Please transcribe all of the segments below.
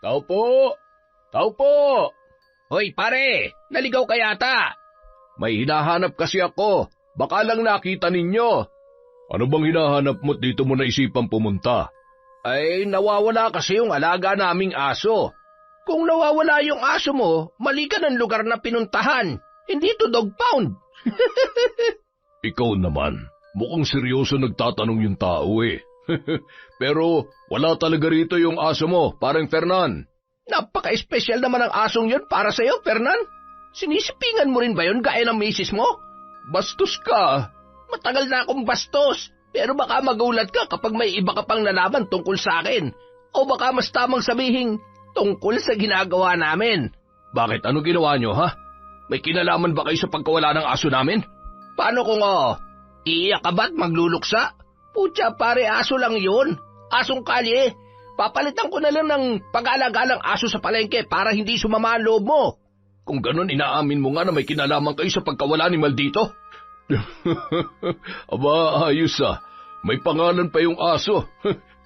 Tao po! Tao po! Hoy pare, naligaw ka yata. May hinahanap kasi ako. Baka lang nakita ninyo. Ano bang hinahanap mo't dito mo naisipang pumunta? Ay, nawawala kasi yung alaga naming aso. Kung nawawala yung aso mo, mali ka ng lugar na pinuntahan. Hindi to dog pound. Ikaw naman, mukhang seryoso nagtatanong yung tao eh. Pero wala talaga rito yung aso mo, parang Fernan. Napaka-espesyal naman ang asong yun para sa'yo, Fernan. Sinisipingan mo rin ba yun gaya ng misis mo? Bastos ka. Matagal na akong bastos, pero baka magulat ka kapag may iba ka pang nalaman tungkol sa akin. O baka mas tamang sabihin tungkol sa ginagawa namin. Bakit? Ano ginawa nyo, ha? May kinalaman ba kayo sa pagkawala ng aso namin? Paano kung iiyak ka ba't magluluksa? Putya pare, aso lang yun. Asong kalye. Papalitan ko na lang ng pag-aalaga ng aso sa palengke para hindi sumama ang loob mo. Kung ganun, inaamin mo nga na may kinalaman kayo sa pagkawala ni Maldito? Aba, ayos ah. May pangalan pa yung aso.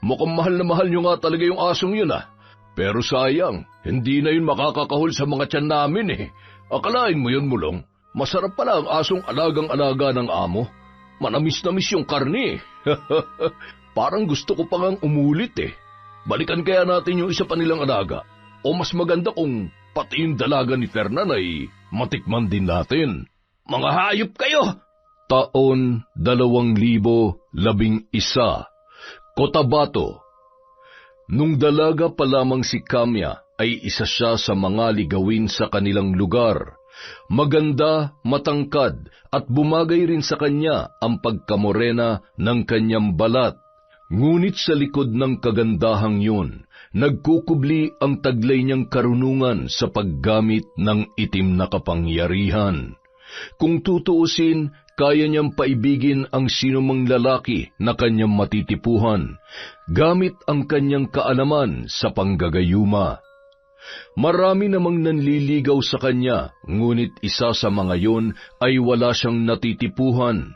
Mukhang mahal na mahal nyo nga talaga yung asong yun ah. Pero sayang, hindi na yun makakakahol sa mga tiyan namin eh. Akalain mo yun, Mulong. Masarap pala ang asong alagang-alaga ng amo. Manamis-namis yung karne. Parang gusto ko pa ngang umulit eh. Balikan kaya natin yung isa pa nilang alaga. O mas maganda kung pati yung dalaga ni Fernan ay matikman din natin. Mga hayop kayo! Taon 2011, Cotabato. Nung dalaga pa lamang si Kamya ay isa siya sa mga ligawin sa kanilang lugar. Maganda, matangkad at bumagay rin sa kanya ang pagkamorena ng kanyang balat. Ngunit sa likod ng kagandahang yun, nagkukubli ang taglay niyang karunungan sa paggamit ng itim na kapangyarihan. Kung tutuusin, kaya niyang paibigin ang sinumang lalaki na kanyang matitipuhan, gamit ang kanyang kaalaman sa panggagayuma. Marami namang nanliligaw sa kanya, ngunit isa sa mga yun ay wala siyang natitipuhan.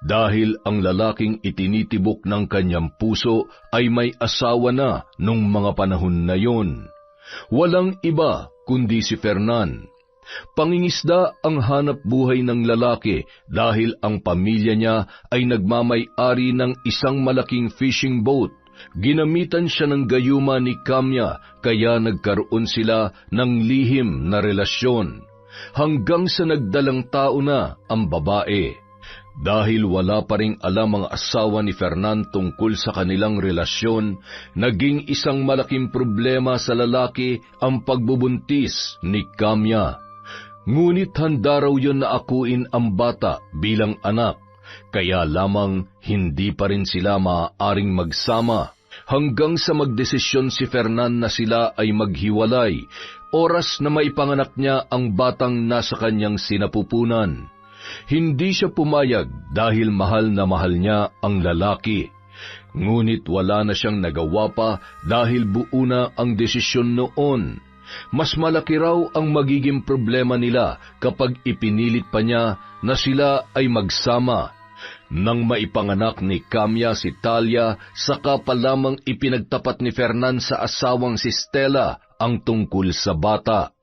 Dahil ang lalaking itinitibok ng kanyang puso ay may asawa na nung mga panahon na yon. Walang iba kundi si Fernan. Pangingisda ang hanap buhay ng lalaki dahil ang pamilya niya ay nagmamay-ari ng isang malaking fishing boat. Ginamitan siya ng gayuma ni Kamya kaya nagkaroon sila ng lihim na relasyon. Hanggang sa nagdalang tao na ang babae. Dahil wala pa ring alam ang asawa ni Fernan tungkol sa kanilang relasyon, naging isang malaking problema sa lalaki ang pagbubuntis ni Kamya. Ngunit handa raw yun na akuin ang bata bilang anak, kaya lamang hindi pa rin sila maaaring magsama. Hanggang sa magdesisyon si Fernan na sila ay maghiwalay, oras na maipanganak niya ang batang nasa kanyang sinapupunan. Hindi siya pumayag dahil mahal na mahal niya ang lalaki. Ngunit wala na siyang nagawa pa dahil buo na ang desisyon noon. Mas malaki raw ang magiging problema nila kapag ipinilit pa niya na sila ay magsama. Nang maipanganak ni Kamya si Talia, saka pa lamang ipinagtapat ni Fernan sa asawang si Stella ang tungkol sa bata.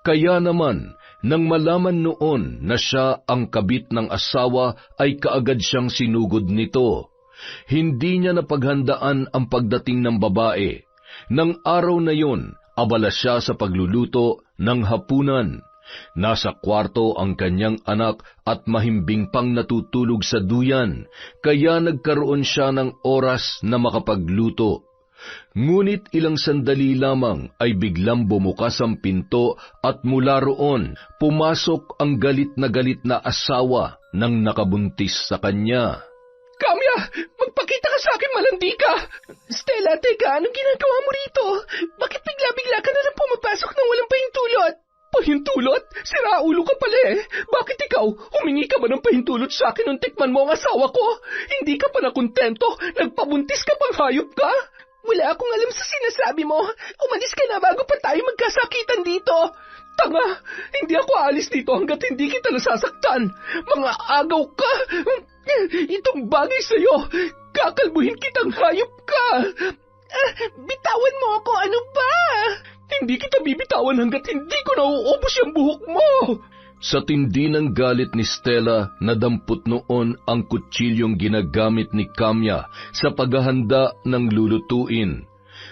Kaya naman, nang malaman noon na siya ang kabit ng asawa ay kaagad siyang sinugod nito. Hindi niya napaghandaan ang pagdating ng babae. Nang araw na yon, abala siya sa pagluluto ng hapunan. Nasa kwarto ang kanyang anak at mahimbing pang natutulog sa duyan, kaya nagkaroon siya ng oras na makapagluto. Ngunit ilang sandali lamang ay biglang bumukas ang pinto at mula roon pumasok ang galit na asawa ng nakabuntis sa kanya. Kamya, magpakita ka sa akin, malandi ka! Stella, teka, anong ginagawa mo rito? Bakit bigla-bigla ka na lang pumapasok ng walang pahintulot? Pahintulot? Siraulo ka pala eh. Bakit ikaw? Humingi ka ba ng pahintulot sa akin nung tikman mo ang asawa ko? Hindi ka pa nakontento? Nagpabuntis ka pang hayop ka? Wala akong alam sa sinasabi mo. Umalis ka na bago pa tayo magkasakitan dito. Tanga! Hindi ako aalis dito hanggat hindi kita nasasaktan. Mga agaw ka! Itong bagay sa'yo, kakalbuhin kitang hayop ka! Bitawan mo ako, ano ba? hindi kita bibitawan hanggat hindi ko nauubos yung buhok mo! Sa tindi ng galit ni Stella, nadampot noon ang kutsilyong ginagamit ni Kamya sa paghahanda ng lulutuin.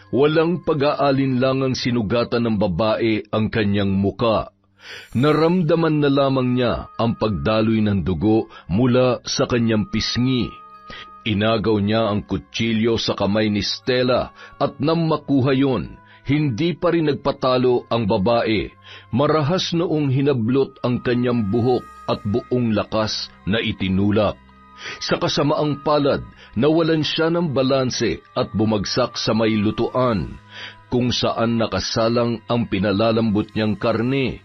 Walang pag-aalinlangang sinugatan ng babae ang kanyang muka. Naramdaman na lamang niya ang pagdaloy ng dugo mula sa kanyang pisngi. Inagaw niya ang kutsilyo sa kamay ni Stella at nang makuha yon, hindi pa rin nagpatalo ang babae. Marahas noong hinablot ang kanyang buhok at buong lakas na itinulak. Sa kasamaang palad, nawalan siya ng balanse at bumagsak sa may lutuan, kung saan nakasalang ang pinalalambot niyang karne.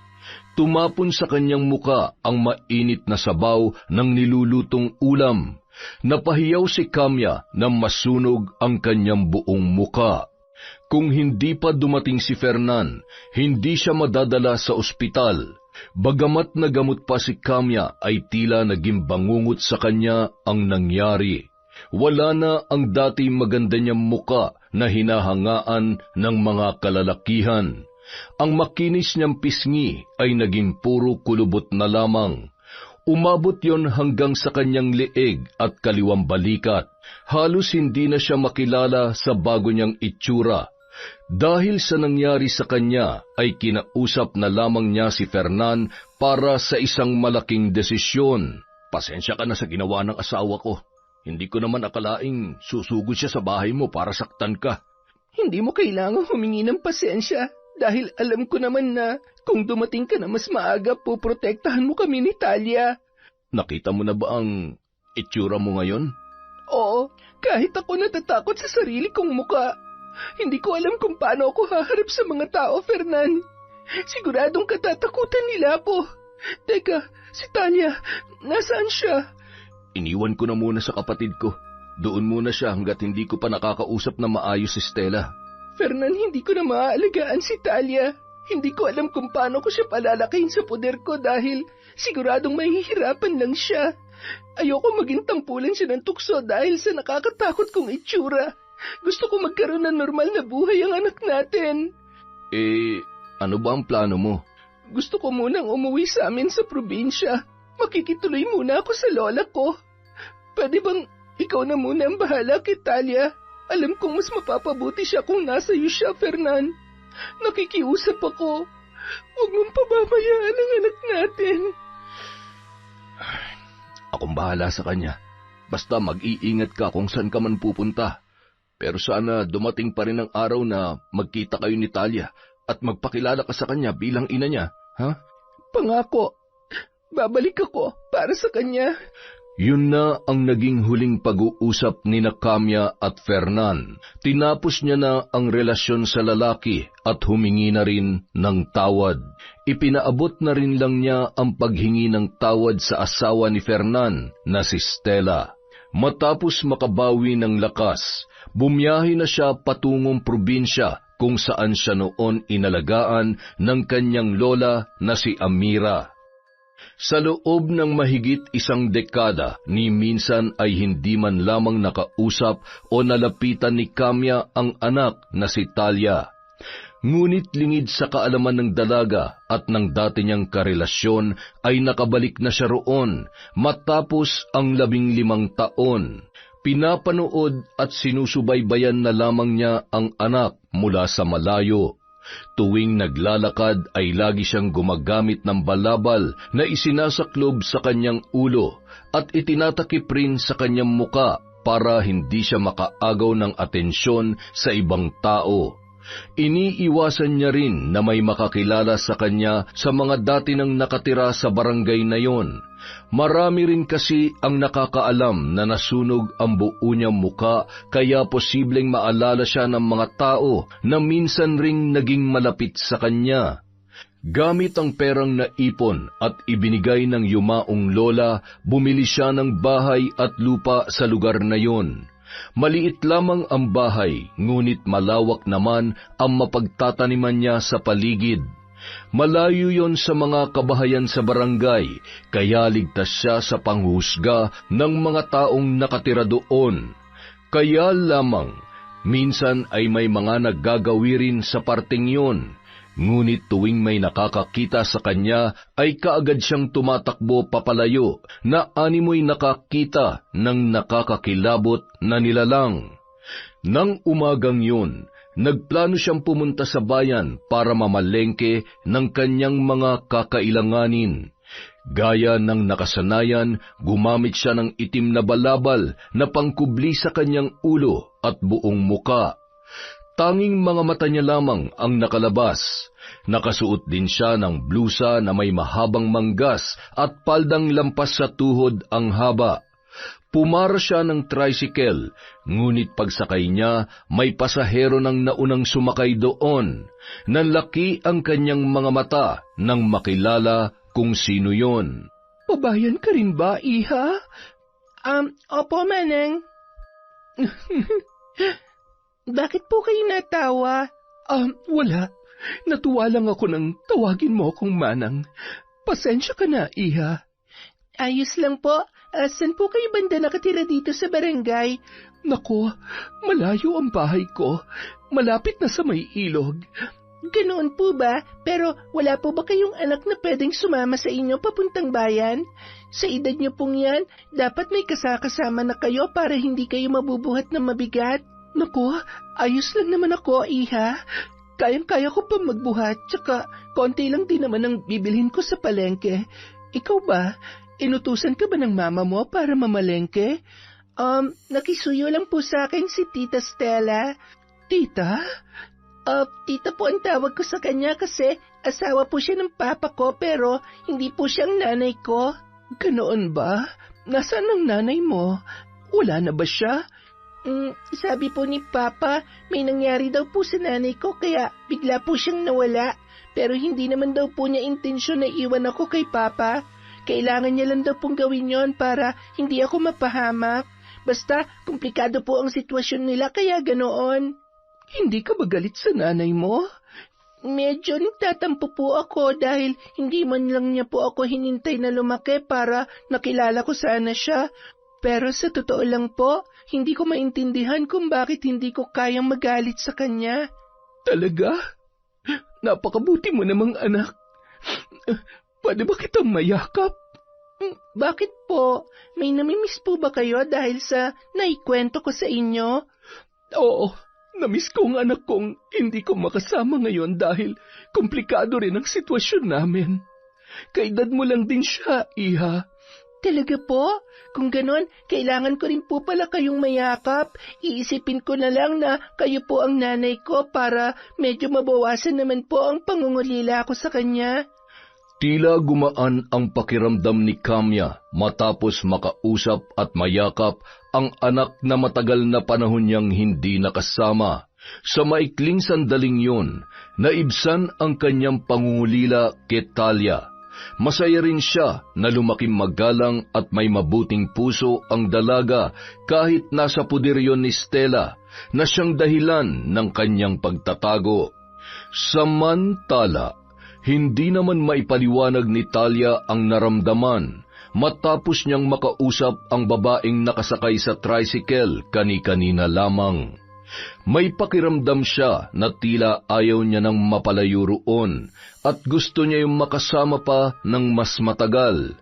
Tumapon sa kanyang muka ang mainit na sabaw ng nilulutong ulam. Napahiyaw si Kamya nang masunog ang kanyang buong muka. Kung hindi pa dumating si Fernan, hindi siya madadala sa ospital. Bagamat nagamot pa si Kamya, ay tila naging bangungot sa kanya ang nangyari. Wala na ang dati maganda niyang muka na hinahangaan ng mga kalalakihan. Ang makinis niyang pisngi ay naging puro kulubot na lamang. Umabot yon hanggang sa kanyang leeg at kaliwang balikat. Halos hindi na siya makilala sa bago niyang itsura. Dahil sa nangyari sa kanya, ay kinausap na lamang niya si Fernan para sa isang malaking desisyon. Pasensya ka na sa ginawa ng asawa ko. Hindi ko naman akalaing susugod siya sa bahay mo para saktan ka. Hindi mo kailangang humingi ng pasensya dahil alam ko naman na kung dumating ka na mas maaga, poprotektahan mo kami ni Talia. Nakita mo na ba ang itsura mo ngayon? Oo, kahit ako natatakot sa sarili kong muka. Hindi ko alam kung paano ako haharap sa mga tao, Fernan. Siguradong katatakutan nila po. Teka, si Talia, nasaan siya? Iniwan ko na muna sa kapatid ko. Doon muna siya hanggat hindi ko pa nakakausap na maayos si Stella. Fernan, hindi ko na maaalagaan si Talia. Hindi ko alam kung paano ko siya palalakayin sa poder ko dahil siguradong mahihirapan lang siya. Ayoko maging tampulan siya ng tukso dahil sa nakakatakot kong itsura. Gusto ko magkaroon ng normal na buhay ang anak natin. Ano ba ang plano mo? Gusto ko munang umuwi sa amin sa probinsya. Makikituloy muna ako sa lola ko. Pwede bang ikaw na muna ang bahala kay Talia? Alam kong mas mapapabuti siya kung nasa iyo siya, Fernan. Nakikiusap ako. Huwag mong pababayaan ang anak natin. Akong bahala sa kanya. Basta mag-iingat ka kung saan ka man pupunta. Pero sana dumating pa rin ang araw na magkita kayo ni Talia at magpakilala ka sa kanya bilang ina niya, ha? Pangako, babalik ako para sa kanya. Yun na ang naging huling pag-uusap ni Kamya at Fernan. Tinapos niya na ang relasyon sa lalaki at humingi na rin ng tawad. Ipinaabot na rin lang niya ang paghingi ng tawad sa asawa ni Fernan na si Stella. Matapos makabawi ng lakas, bumiyahe na siya patungong probinsya kung saan siya noon inalagaan ng kanyang lola na si Amira. Sa loob ng mahigit 1 dekada, ni minsan ay hindi man lamang nakausap o nalapitan ni Kamya ang anak na si Talia. Ngunit lingid sa kaalaman ng dalaga at ng dati niyang karelasyon ay nakabalik na siya roon matapos ang 15 taon. Pinapanood at sinusubaybayan na lamang niya ang anak mula sa malayo. Tuwing naglalakad ay lagi siyang gumagamit ng balabal na isinasaklob sa kanyang ulo at itinatakip rin sa kanyang muka para hindi siya makaagaw ng atensyon sa ibang tao. Iniiwasan niya rin na may makakilala sa kanya sa mga dati nang nakatira sa barangay na yon. Marami rin kasi ang nakakaalam na nasunog ang buo niyang muka kaya posibleng maalala siya ng mga tao na minsan ring naging malapit sa kanya. Gamit ang perang naipon at ibinigay ng yumaong lola, bumili siya ng bahay at lupa sa lugar na yon. Maliit lamang ang bahay, ngunit malawak naman ang mapagtataniman niya sa paligid. Malayo yon sa mga kabahayan sa barangay, kaya ligtas siya sa panghusga ng mga taong nakatira doon. Kaya lamang, minsan ay may mga naggagawi rin sa parteng yon. Ngunit tuwing may nakakakita sa kanya ay kaagad siyang tumatakbo papalayo na animoy nakakita ng nakakakilabot na nilalang. Nang umagang yun, nagplano siyang pumunta sa bayan para mamalengke ng kanyang mga kakailanganin. Gaya ng nakasanayan, gumamit siya ng itim na balabal na pangkubli sa kanyang ulo at buong muka. Tanging mga mata niya lamang ang nakalabas. Nakasuot din siya ng blusa na may mahabang manggas at paldang lampas sa tuhod ang haba. Pumara siya ng tricycle, ngunit pagsakay niya, may pasahero ng naunang sumakay doon. Nanlaki ang kanyang mga mata nang makilala kung sino yon. Pabayan ka rin ba, iha? Opo, Manang. Bakit po kayo natawa? Wala. Natuwa lang ako nang tawagin mo akong Manang. Pasensya ka na, iha. Ayos lang po. Saan po kayo banda nakatira dito sa barangay? Nako, malayo ang bahay ko. Malapit na sa may ilog. Ganoon po ba? Pero wala po ba kayong anak na pwedeng sumama sa inyo papuntang bayan? Sa edad niyo pong yan, dapat may kasakasama na kayo para hindi kayo mabubuhat ng mabigat. Naku, ayos lang naman ako, iha. Kayang-kaya ko pa magbuhat, tsaka konti lang din naman ang bibilhin ko sa palengke. Ikaw ba? Inutusan ka ba ng mama mo para mamalengke? Nakisuyo lang po sa akin si Tita Stella. Tita? Tita po ang tawag ko sa kanya kasi asawa po siya ng papa ko pero hindi po siyang nanay ko. Ganoon ba? Nasaan ang nanay mo? Wala na ba siya? Sabi po ni Papa, may nangyari daw po sa nanay ko kaya bigla po siyang nawala. Pero hindi naman daw po niya intensyon na iwan ako kay Papa. Kailangan niya lang daw pong gawin yon para hindi ako mapahamak. Basta, komplikado po ang sitwasyon nila kaya ganoon. Hindi ka ba galit sa nanay mo? Medyo nagtatampo po ako dahil hindi man lang niya po ako hinintay na lumaki para nakilala ko sana siya. Pero sa totoo lang po, hindi ko maintindihan kung bakit hindi ko kayang magalit sa kanya. Talaga? Napakabuti mo namang anak. Pwede ba kitang mayakap? Bakit po? May namimiss po ba kayo dahil sa naikwento ko sa inyo? Oo, namiss ko ang anak kong hindi ko makasama ngayon dahil komplikado rin ang sitwasyon namin. Kaedad mo lang din siya, iha. Talaga po? Kung ganon, kailangan ko rin po pala kayong mayakap. Iisipin ko na lang na kayo po ang nanay ko para medyo mabawasan naman po ang pangungulila ko sa kanya. Tila gumaan ang pakiramdam ni Kamya matapos makausap at mayakap ang anak na matagal na panahon niyang hindi nakasama. Sa maikling sandaling yun, naibsan ang kanyang pangungulila kay Talia. Masaya rin siya na lumaking magalang at may mabuting puso ang dalaga kahit nasa puder yon ni Stella na siyang dahilan ng kanyang pagtatago. Samantala, hindi naman maipaliwanag ni Talia ang naramdaman matapos niyang makausap ang babaeng nakasakay sa tricycle kani-kanina lamang. May pakiramdam siya na tila ayaw niya nang mapalayo roon at gusto niya yung makasama pa ng mas matagal.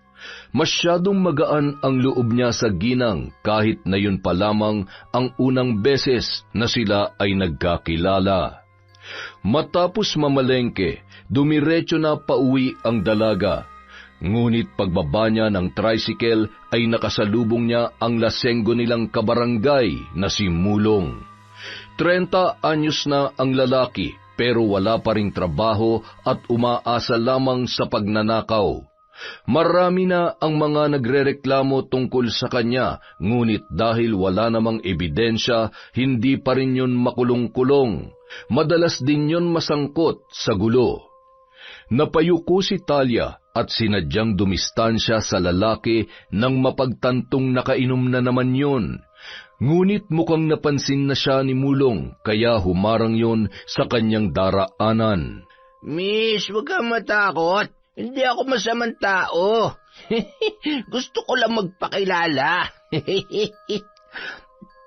Masyadong magaan ang loob niya sa ginang kahit na yun pa lamang ang unang beses na sila ay nagkakilala. Matapos mamalengke, dumiretso na pauwi ang dalaga. Ngunit pagbaba niya ng tricycle ay nakasalubong niya ang lasenggo nilang kabarangay na si Mulong. 30 anyos na ang lalaki pero wala pa ring trabaho at umaasa lamang sa pagnanakaw. Marami na ang mga nagrereklamo tungkol sa kanya, ngunit dahil wala namang ebidensya, hindi pa rin yun makulong-kulong. Madalas din yun masangkot sa gulo. Napayuko si Talia at sinadyang dumistansya sa lalaki nang mapagtantong nakainom na naman yun. Ngunit mukhang napansin na siya ni Mulong, kaya humarang yon sa kanyang daraanan. Miss, huwag kang matakot. Hindi ako masamang tao. Gusto ko lang magpakilala.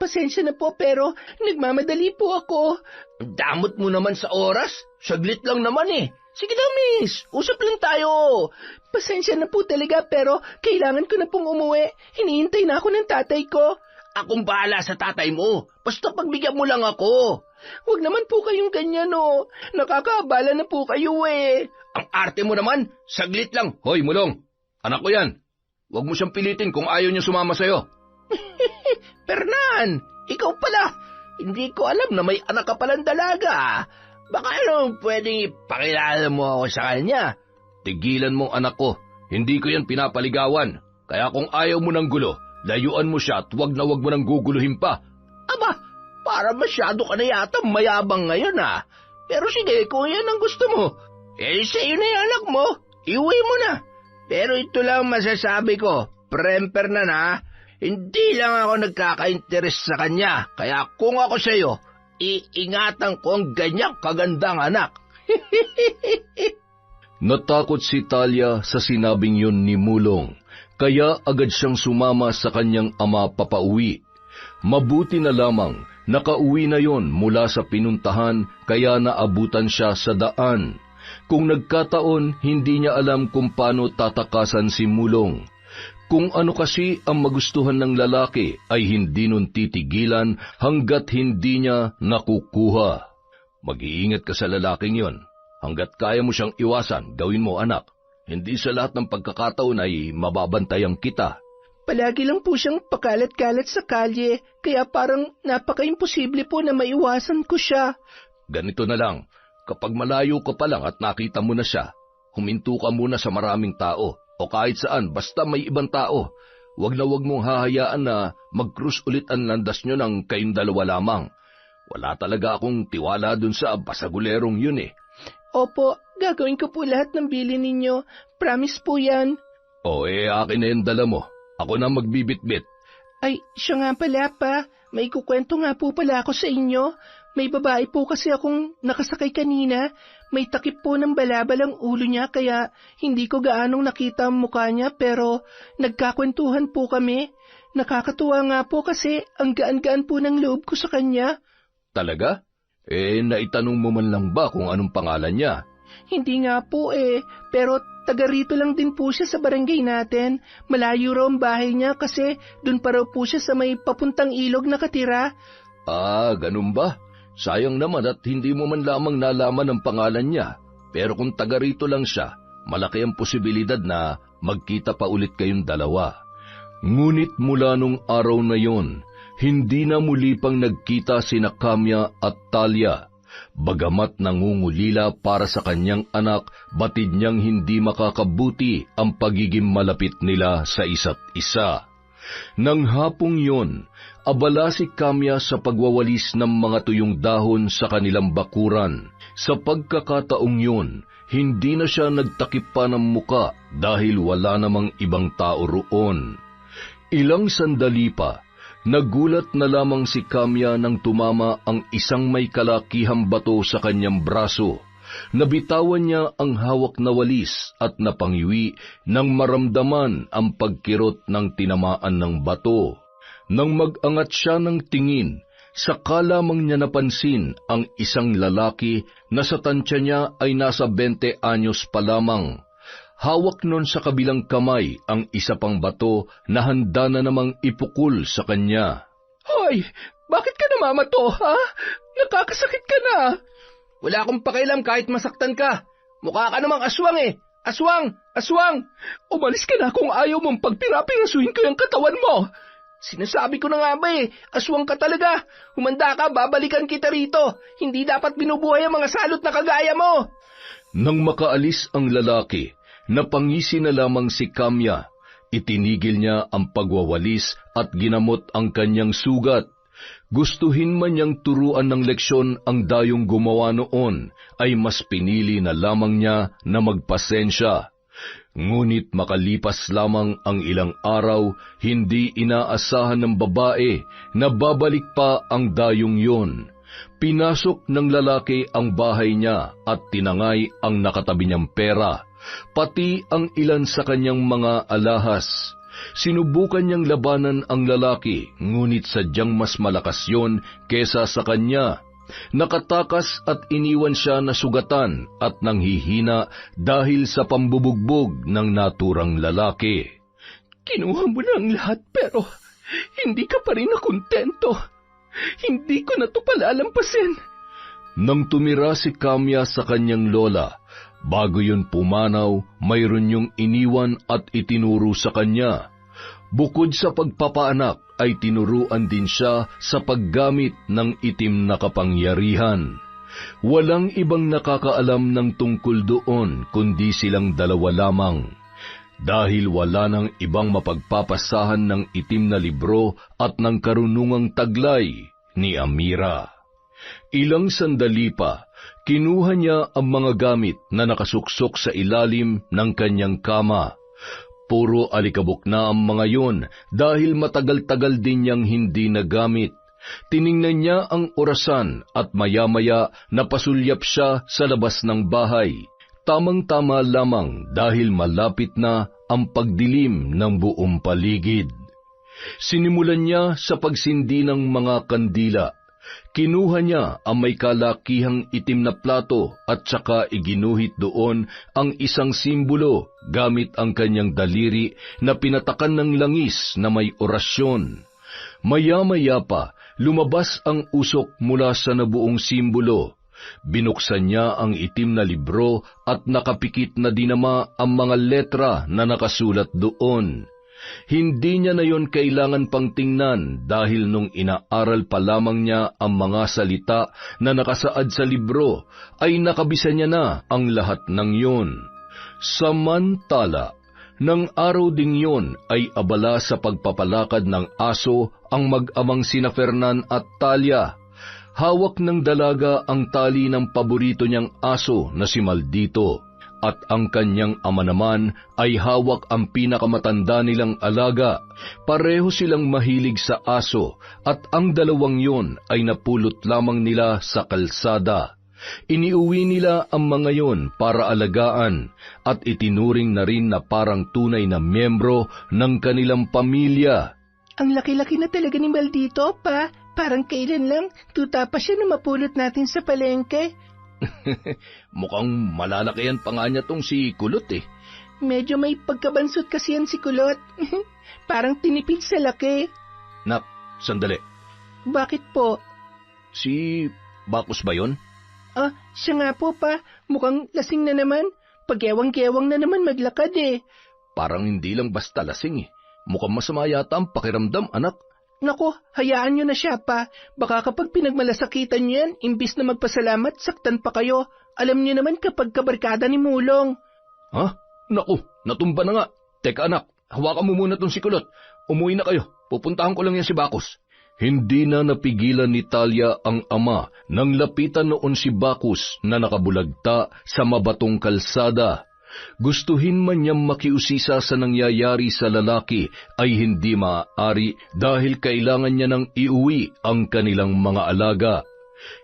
pasensya na po pero nagmamadali po ako. Damot mo naman sa oras. Saglit lang naman eh. Sige na, miss. Usap lang tayo. Pasensya na po talaga pero kailangan ko na pong umuwi. Hinihintay na ako ng tatay ko. Akong bahala sa tatay mo. Basta pagbigyan mo lang ako. Huwag naman po kayong ganyan, oh. Nakakaabala na po kayo eh. Ang arte mo naman, saglit lang. Hoy, Mulong! Anak ko yan! Huwag mo siyang pilitin kung ayaw niya sumama sa'yo. Fernan, ikaw pala. Hindi ko alam na may anak ka palang dalaga. Baka pwedeng ipakilala mo ako sa kanya. Tigilan mong anak ko. Hindi ko yan pinapaligawan. Kaya kung ayaw mo ng gulo, layuan mo siya at wag na wag mo nang guguluhin pa. Aba, para masyado ka na yata mayabang ngayon ah. Pero sige, kung yan ang gusto mo, sa'yo na yung anak mo, iuwi mo na. Pero ito lang masasabi ko, Premper na, hindi lang ako nagkaka-interes sa kanya. Kaya kung ako sa'yo, iingatan ko ang ganyang kagandang anak. Natakot si Talia sa sinabing yun ni Mulong, kaya agad siyang sumama sa kanyang ama papauwi. Mabuti na lamang, nakauwi na yon mula sa pinuntahan kaya naabutan siya sa daan. Kung nagkataon, hindi niya alam kung paano tatakasan si Mulong. Kung ano kasi ang magustuhan ng lalaki ay hindi nun titigilan hanggat hindi niya nakukuha. Mag-iingat ka sa lalaking yon. Hanggat kaya mo siyang iwasan, gawin mo anak. Hindi sa lahat ng pagkakataon ay mababantayan kita. Palagi lang po siyang pakalat-kalat sa kalye, kaya parang napaka-imposible po na maiwasan ko siya. Ganito na lang, kapag malayo ka pa lang at nakita mo na siya, huminto ka muna sa maraming tao o kahit saan basta may ibang tao. Huwag na huwag mong hahayaan na mag-cruise ulit ang landas nyo ng kayong dalawa lamang. Wala talaga akong tiwala dun sa basagulerong yun eh. Opo, gagawin ko po lahat ng bilin ninyo. Promise po yan. Akin na yung dala mo. Ako na magbibitbit. Ay, siya nga pala pa. May kukwento nga po pala ako sa inyo. May babae po kasi akong nakasakay kanina. May takip po ng balabal ang ulo niya kaya hindi ko gaanong nakita ang mukha niya pero nagkakwentuhan po kami. Nakakatuwa nga po kasi ang gaan-gaan po ng loob ko sa kanya. Talaga? Naitanong mo man lang ba kung anong pangalan niya? Hindi nga po pero taga rito lang din po siya sa barangay natin. Malayo raw ang bahay niya kasi dun pa raw po siya sa may papuntang ilog nakatira. Ganun ba? Sayang naman at hindi mo man lamang nalaman ang pangalan niya. Pero kung taga rito lang siya, malaki ang posibilidad na magkita pa ulit kayong dalawa. Ngunit mula nung araw na yon, hindi na muli pang nagkita sina Kamya at Talia. Bagamat nangungulila para sa kanyang anak, batid niyang hindi makakabuti ang pagiging malapit nila sa isa't isa. Nang hapong yon, abala si Kamya sa pagwawalis ng mga tuyong dahon sa kanilang bakuran. Sa pagkakataong yon, hindi na siya nagtakip pa ng muka dahil wala namang ibang tao roon. Ilang sandali pa, nagulat na lamang si Kamya nang tumama ang isang may kalakihang bato sa kanyang braso. Nabitawan niya ang hawak na walis at napangiwi nang maramdaman ang pagkirot ng tinamaan ng bato. Nang mag-angat siya ng tingin, saka lamang niya napansin ang isang lalaki na sa tansya niya ay nasa 20 anyos pa lamang. Hawak nun sa kabilang kamay ang isa pang bato na handa na namang ipukul sa kanya. Hoy, bakit ka namamato, ha? Nakakasakit ka na. Wala akong pakialam kahit masaktan ka. Mukha ka namang aswang eh. Aswang! Aswang! Umalis ka na kung ayaw mong pagpirapirasuhin ko yung katawan mo. Sinasabi ko na nga ba aswang ka talaga. Humanda ka, babalikan kita rito. Hindi dapat binubuhay ang mga salot na kagaya mo. Nang makaalis ang lalaki, napangisi na lamang si Kamya. Itinigil niya ang pagwawalis at ginamot ang kanyang sugat. Gustuhin man niyang turuan ng leksyon ang dayong gumawa noon, ay mas pinili na lamang niya na magpasensya. Ngunit makalipas lamang ang ilang araw, hindi inaasahan ng babae na babalik pa ang dayong yon. Pinasok ng lalaki ang bahay niya at tinangay ang nakatabi niyang pera, pati ang ilan sa kanyang mga alahas. Sinubukan niyang labanan ang lalaki, ngunit sadyang mas malakas yon kesa sa kanya. Nakatakas at iniwan siya na sugatan at nanghihina dahil sa pambubugbog ng naturang lalaki. Kinuha mo na ang lahat pero hindi ka pa rin nakontento. Hindi ko na to palalampasin. Nang tumira si Kamya sa kanyang lola, bago yun pumanaw, mayroon yung iniwan at itinuro sa kanya. Bukod sa pagpapaanak, ay tinuruan din siya sa paggamit ng itim na kapangyarihan. Walang ibang nakakaalam ng tungkol doon kundi silang dalawa lamang. Dahil wala nang ibang mapagpapasahan ng itim na libro at ng karunungang taglay ni Amira. Ilang sandali pa, kinuha niya ang mga gamit na nakasuksok sa ilalim ng kanyang kama. Puro alikabok na ang mga yun dahil matagal-tagal din niyang hindi nagamit. Tiningnan niya ang orasan at maya-maya napasulyap siya sa labas ng bahay. Tamang-tama lamang dahil malapit na ang pagdilim ng buong paligid. Sinimulan niya sa pagsindi ng mga kandila. Kinuha niya ang may kalakihang itim na plato at saka iginuhit doon ang isang simbolo gamit ang kanyang daliri na pinatakan ng langis na may orasyon. Maya-maya pa, lumabas ang usok mula sa nabuong simbolo. Binuksan niya ang itim na libro at nakapikit na dinama ang mga letra na nakasulat doon. Hindi niya na yon kailangan pang tingnan dahil nung inaaral pa lamang niya ang mga salita na nakasaad sa libro, ay nakabisa niya na ang lahat ng yon. Samantala, nang araw ding yon ay abala sa pagpapalakad ng aso ang mag-amang sina Fernan at Talia. Hawak ng dalaga ang tali ng paborito niyang aso na si Maldito. At ang kanyang ama naman ay hawak ang pinakamatanda nilang alaga. Pareho silang mahilig sa aso at ang dalawang yon ay napulot lamang nila sa kalsada. Iniuwi nila ang mga yon para alagaan at itinuring na rin na parang tunay na miyembro ng kanilang pamilya. Ang laki-laki na talaga ni Maldito, pa. Parang kailan lang, tuta pa siya na mapulot natin sa palengke. Mukhang malalakihan pa nga niya tong si Kulot eh. Medyo may pagkabansot kasi yan si Kulot. Parang tinipid sa laki. Nak, sandali. Bakit po? Si Bacchus ba yun? Siya nga po, pa. Mukhang lasing na naman. Pagyewang-gewang na naman maglakad eh. Parang hindi lang basta lasing eh. Mukhang masama yata ang pakiramdam, anak. Naku, hayaan nyo na siya, pa. Baka kapag pinagmalasakitan nyo yan, imbis na magpasalamat, saktan pa kayo. Alam nyo naman kapag kabarkada ni Mulong. Ha? Naku, natumba na nga. Teka anak, hawakan mo muna tong si Kulot. Umuwi na kayo. Pupuntahan ko lang yan si Bacchus. Hindi na napigilan ni Talia ang ama nang lapitan noon si Bacchus na nakabulagta sa mabatong kalsada. Gustuhin man niyang makiusisa sa nangyayari sa lalaki ay hindi maaari dahil kailangan niya nang iuwi ang kanilang mga alaga.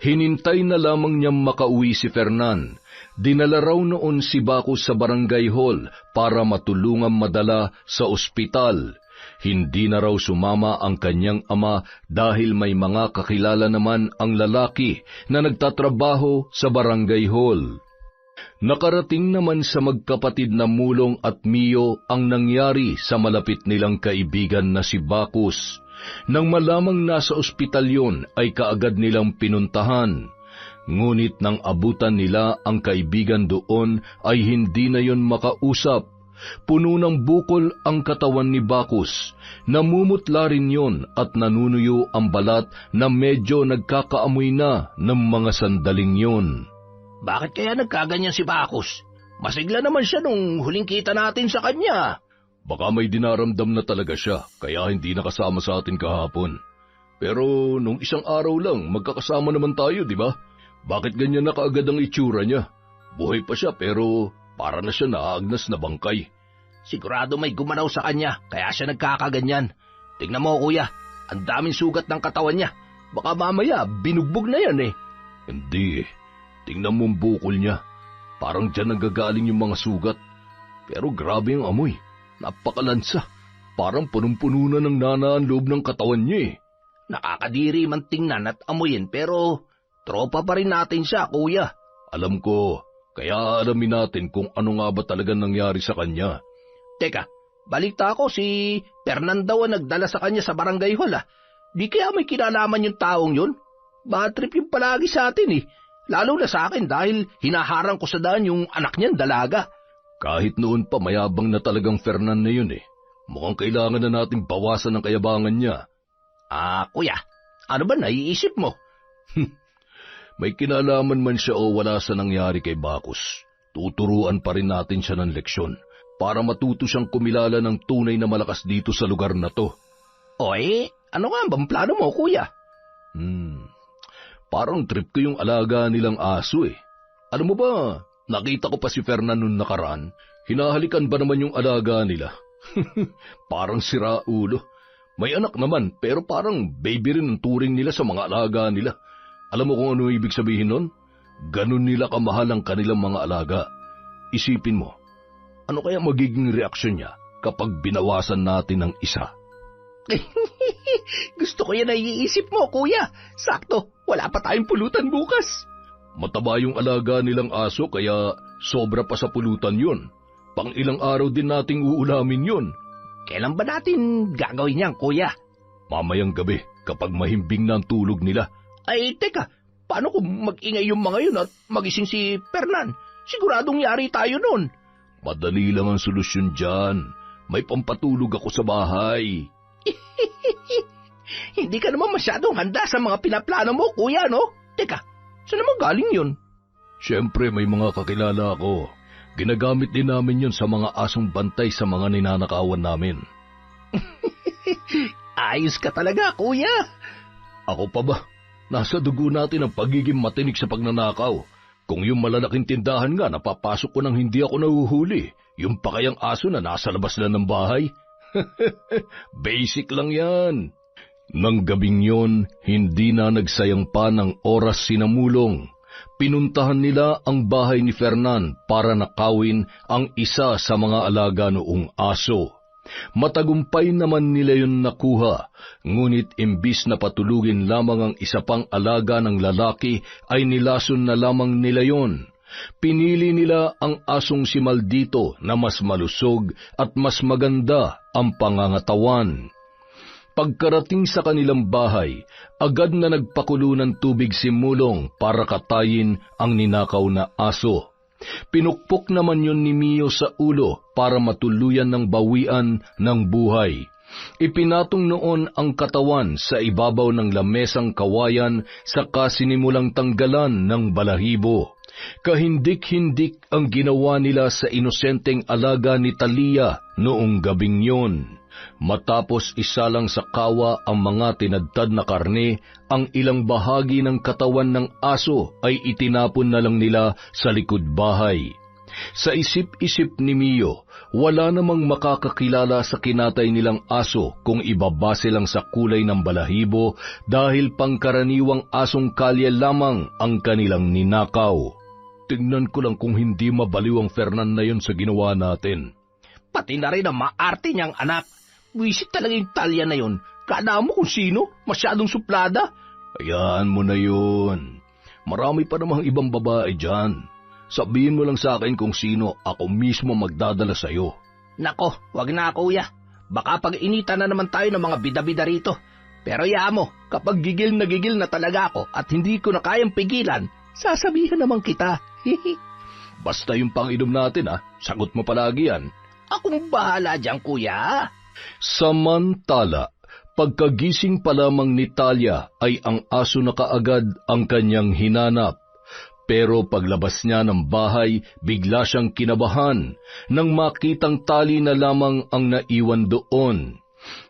Hinintay na lamang niyang makauwi si Fernan. Dinala raw noon si Bacchus sa barangay hall para matulungang madala sa ospital. Hindi na raw sumama ang kanyang ama dahil may mga kakilala naman ang lalaki na nagtatrabaho sa barangay hall. Nakarating naman sa magkapatid na Mulong at Mio ang nangyari sa malapit nilang kaibigan na si Bacchus. Nang malamang nasa ospital yun ay kaagad nilang pinuntahan. Ngunit nang abutan nila ang kaibigan doon ay hindi na yon makausap. Puno ng bukol ang katawan ni Bacchus. Namumutla rin yon at nanunuyo ang balat na medyo nagkakaamoy na ng mga sandaling yon. Bakit kaya nagkaganyan si Bacchus? Masigla naman siya nung huling kita natin sa kanya. Baka may dinaramdam na talaga siya, kaya hindi nakasama sa atin kahapon. Pero nung isang araw lang, magkakasama naman tayo, di ba? Bakit ganyan na kaagad ang itsura niya? Buhay pa siya pero para na siya naagnas na bangkay. Sigurado may gumanaw sa kanya, kaya siya nagkakaganyan. Tingnan mo, kuya, ang daming sugat ng katawan niya. Baka mamaya, binugbog na yan eh. Hindi eh. Tingnan mo ang bukol niya. Parang dyan nanggagaling yung mga sugat. Pero grabe ang amoy. Napakalansa. Parang punong-puno na ng nana ang loob ng katawan niya eh. Nakakadiri man tingnan at amuyin pero tropa pa rin natin siya, kuya. Alam ko, kaya alamin natin kung ano nga ba talaga nangyari sa kanya. Teka, balita ko si Fernando ang nagdala sa kanya sa barangay hall ah. Di kaya may kinalaman yung taong yun? Bad trip yung palagi sa atin eh. Lalo na sa akin dahil hinaharang ko sa daan yung anak niyan dalaga. Kahit noon pa mayabang na talagang Fernan na yun eh. Mukhang kailangan na nating bawasan ang kayabangan niya. Kuya, ano ba naiisip mo? May kinalaman man siya o wala sa nangyari kay Bacchus, tuturuan pa rin natin siya ng leksyon para matuto siyang kumilala ng tunay na malakas dito sa lugar na to. Ano nga bang plano mo, kuya? Parang trip ko yung alaga nilang aso eh. Alam mo ba, nakita ko pa si Fernan noon nakaraan. Hinahalikan ba naman yung alaga nila? Parang sira ulo. May anak naman pero parang baby rin ang turing nila sa mga alaga nila. Alam mo kung ano ibig sabihin nun? Ganun nila kamahal ang kanilang mga alaga. Isipin mo, ano kaya magiging reaksyon niya kapag binawasan natin ng isa? Gusto ko yan naiisip mo, kuya. Sakto, wala pa tayong pulutan bukas. Mataba yung alaga nilang aso kaya sobra pa sa pulutan yun. Pang ilang araw din nating uulamin yun. Kailan ba natin gagawin yan, kuya? Mamayang gabi kapag mahimbing na ang tulog nila. Teka, paano kung mag-ingay yung mga yun at magising si Fernan? Siguradong yari tayo nun. Madali lang ang solusyon dyan. May pampatulog ako sa bahay. Hindi ka naman masyadong handa sa mga pinaplano mo, kuya, no? Teka, saan naman galing yun? Siyempre, may mga kakilala ako. Ginagamit din namin yun sa mga asong bantay sa mga ninanakawan namin. Ayos ka talaga, kuya. Ako pa ba? Nasa dugo natin ang pagiging matinik sa pagnanakaw. Kung yung malalaking tindahan nga napapasok ko nang hindi ako nahuhuli, yung pakayang aso na nasa labas na ng bahay. Basic lang yan. Nang gabing yon, hindi na nagsayang pa ng oras sinamulong. Pinuntahan nila ang bahay ni Fernan para nakawin ang isa sa mga alaga noong aso. Matagumpay naman nila yun nakuha, ngunit imbis na patulugin lamang ang isa pang alaga ng lalaki ay nilason na lamang nila yon. Pinili nila ang asong si Maldito na mas malusog at mas maganda ang pangangatawan. Pagkarating sa kanilang bahay, agad na nagpakulo ng tubig si Mulong para katayin ang ninakaw na aso. Pinukpok naman yun ni Mio sa ulo para matuluyan ng bawian ng buhay. Ipinatong noon ang katawan sa ibabaw ng lamesang kawayan saka sinimulang tanggalan ng balahibo. Kahindik-hindik ang ginawa nila sa inosenteng alaga ni Talia noong gabing yon. Matapos isalang sa kawa ang mga tinadtad na karne, ang ilang bahagi ng katawan ng aso ay itinapon na lang nila sa likod bahay. Sa isip-isip ni Mio, wala namang makakakilala sa kinatay nilang aso kung ibabase lang sa kulay ng balahibo dahil pangkaraniwang asong kalye lamang ang kanilang ninakaw. Tingnan ko lang kung hindi mabaliw ang Fernan na yun sa ginawa natin. Pati na rin ang maarte niyang anak. Wisit talaga yung Talia na yun. Kada mo kung sino, masyadong suplada. Hayaan mo na yun. Marami pa namang ibang babae dyan. Sabihin mo lang sa akin kung sino, ako mismo magdadala sa'yo. Nako, wag na kuya. Baka pag-initan na naman tayo ng mga bida-bida rito. Pero ya mo, kapag gigil na talaga ako at hindi ko na kayang pigilan, sasabihan naman kita. Basta yung pang-inom natin sagot mo palagi yan. Akong bahala dyan, kuya. Samantala, pagkagising pa lamang ni Talia ay ang aso na kaagad ang kanyang hinanap. Pero paglabas niya ng bahay, bigla siyang kinabahan nang makitang tali na lamang ang naiwan doon.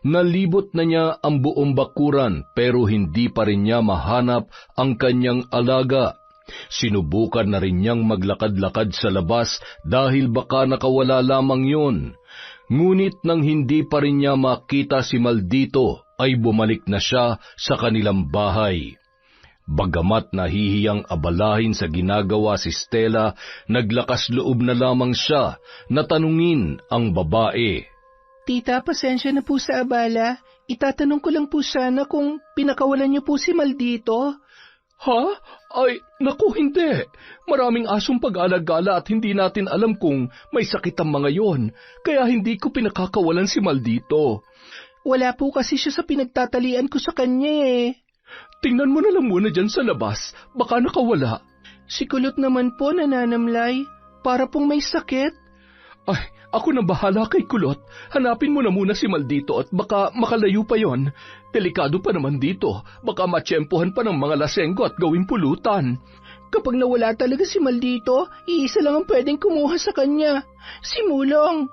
Nalibot na niya ang buong bakuran pero hindi pa rin niya mahanap ang kanyang alaga. Sinubukan na rin niyang maglakad-lakad sa labas dahil baka nakawala lamang yun. Ngunit nang hindi pa rin niya makita si Maldito, ay bumalik na siya sa kanilang bahay. Bagamat nahihiyang abalahin sa ginagawa si Stella, naglakas loob na lamang siya na tanungin ang babae. Tita, pasensya na po sa abala. Itatanong ko lang po sana kung pinakawalan niyo po si Maldito. Ha? Ay, naku, hindi. Maraming asong pag-alagala at hindi natin alam kung may sakit ang mga yon, kaya hindi ko pinakakawalan si Maldito. Wala po kasi siya sa pinagtatalian ko sa kanya eh. Tingnan mo na lang muna dyan sa labas, baka nakawala. Si Kulot naman po nananamlay, para pong may sakit. Ay, ako na bahala kay Kulot. Hanapin mo na muna si Maldito at baka makalayo pa yon. Delikado pa naman dito, baka matsyempohan pa ng mga lasenggo at gawing pulutan. Kapag nawala talaga si Maldito, iisa lang ang pwedeng kumuha sa kanya, si Mulong.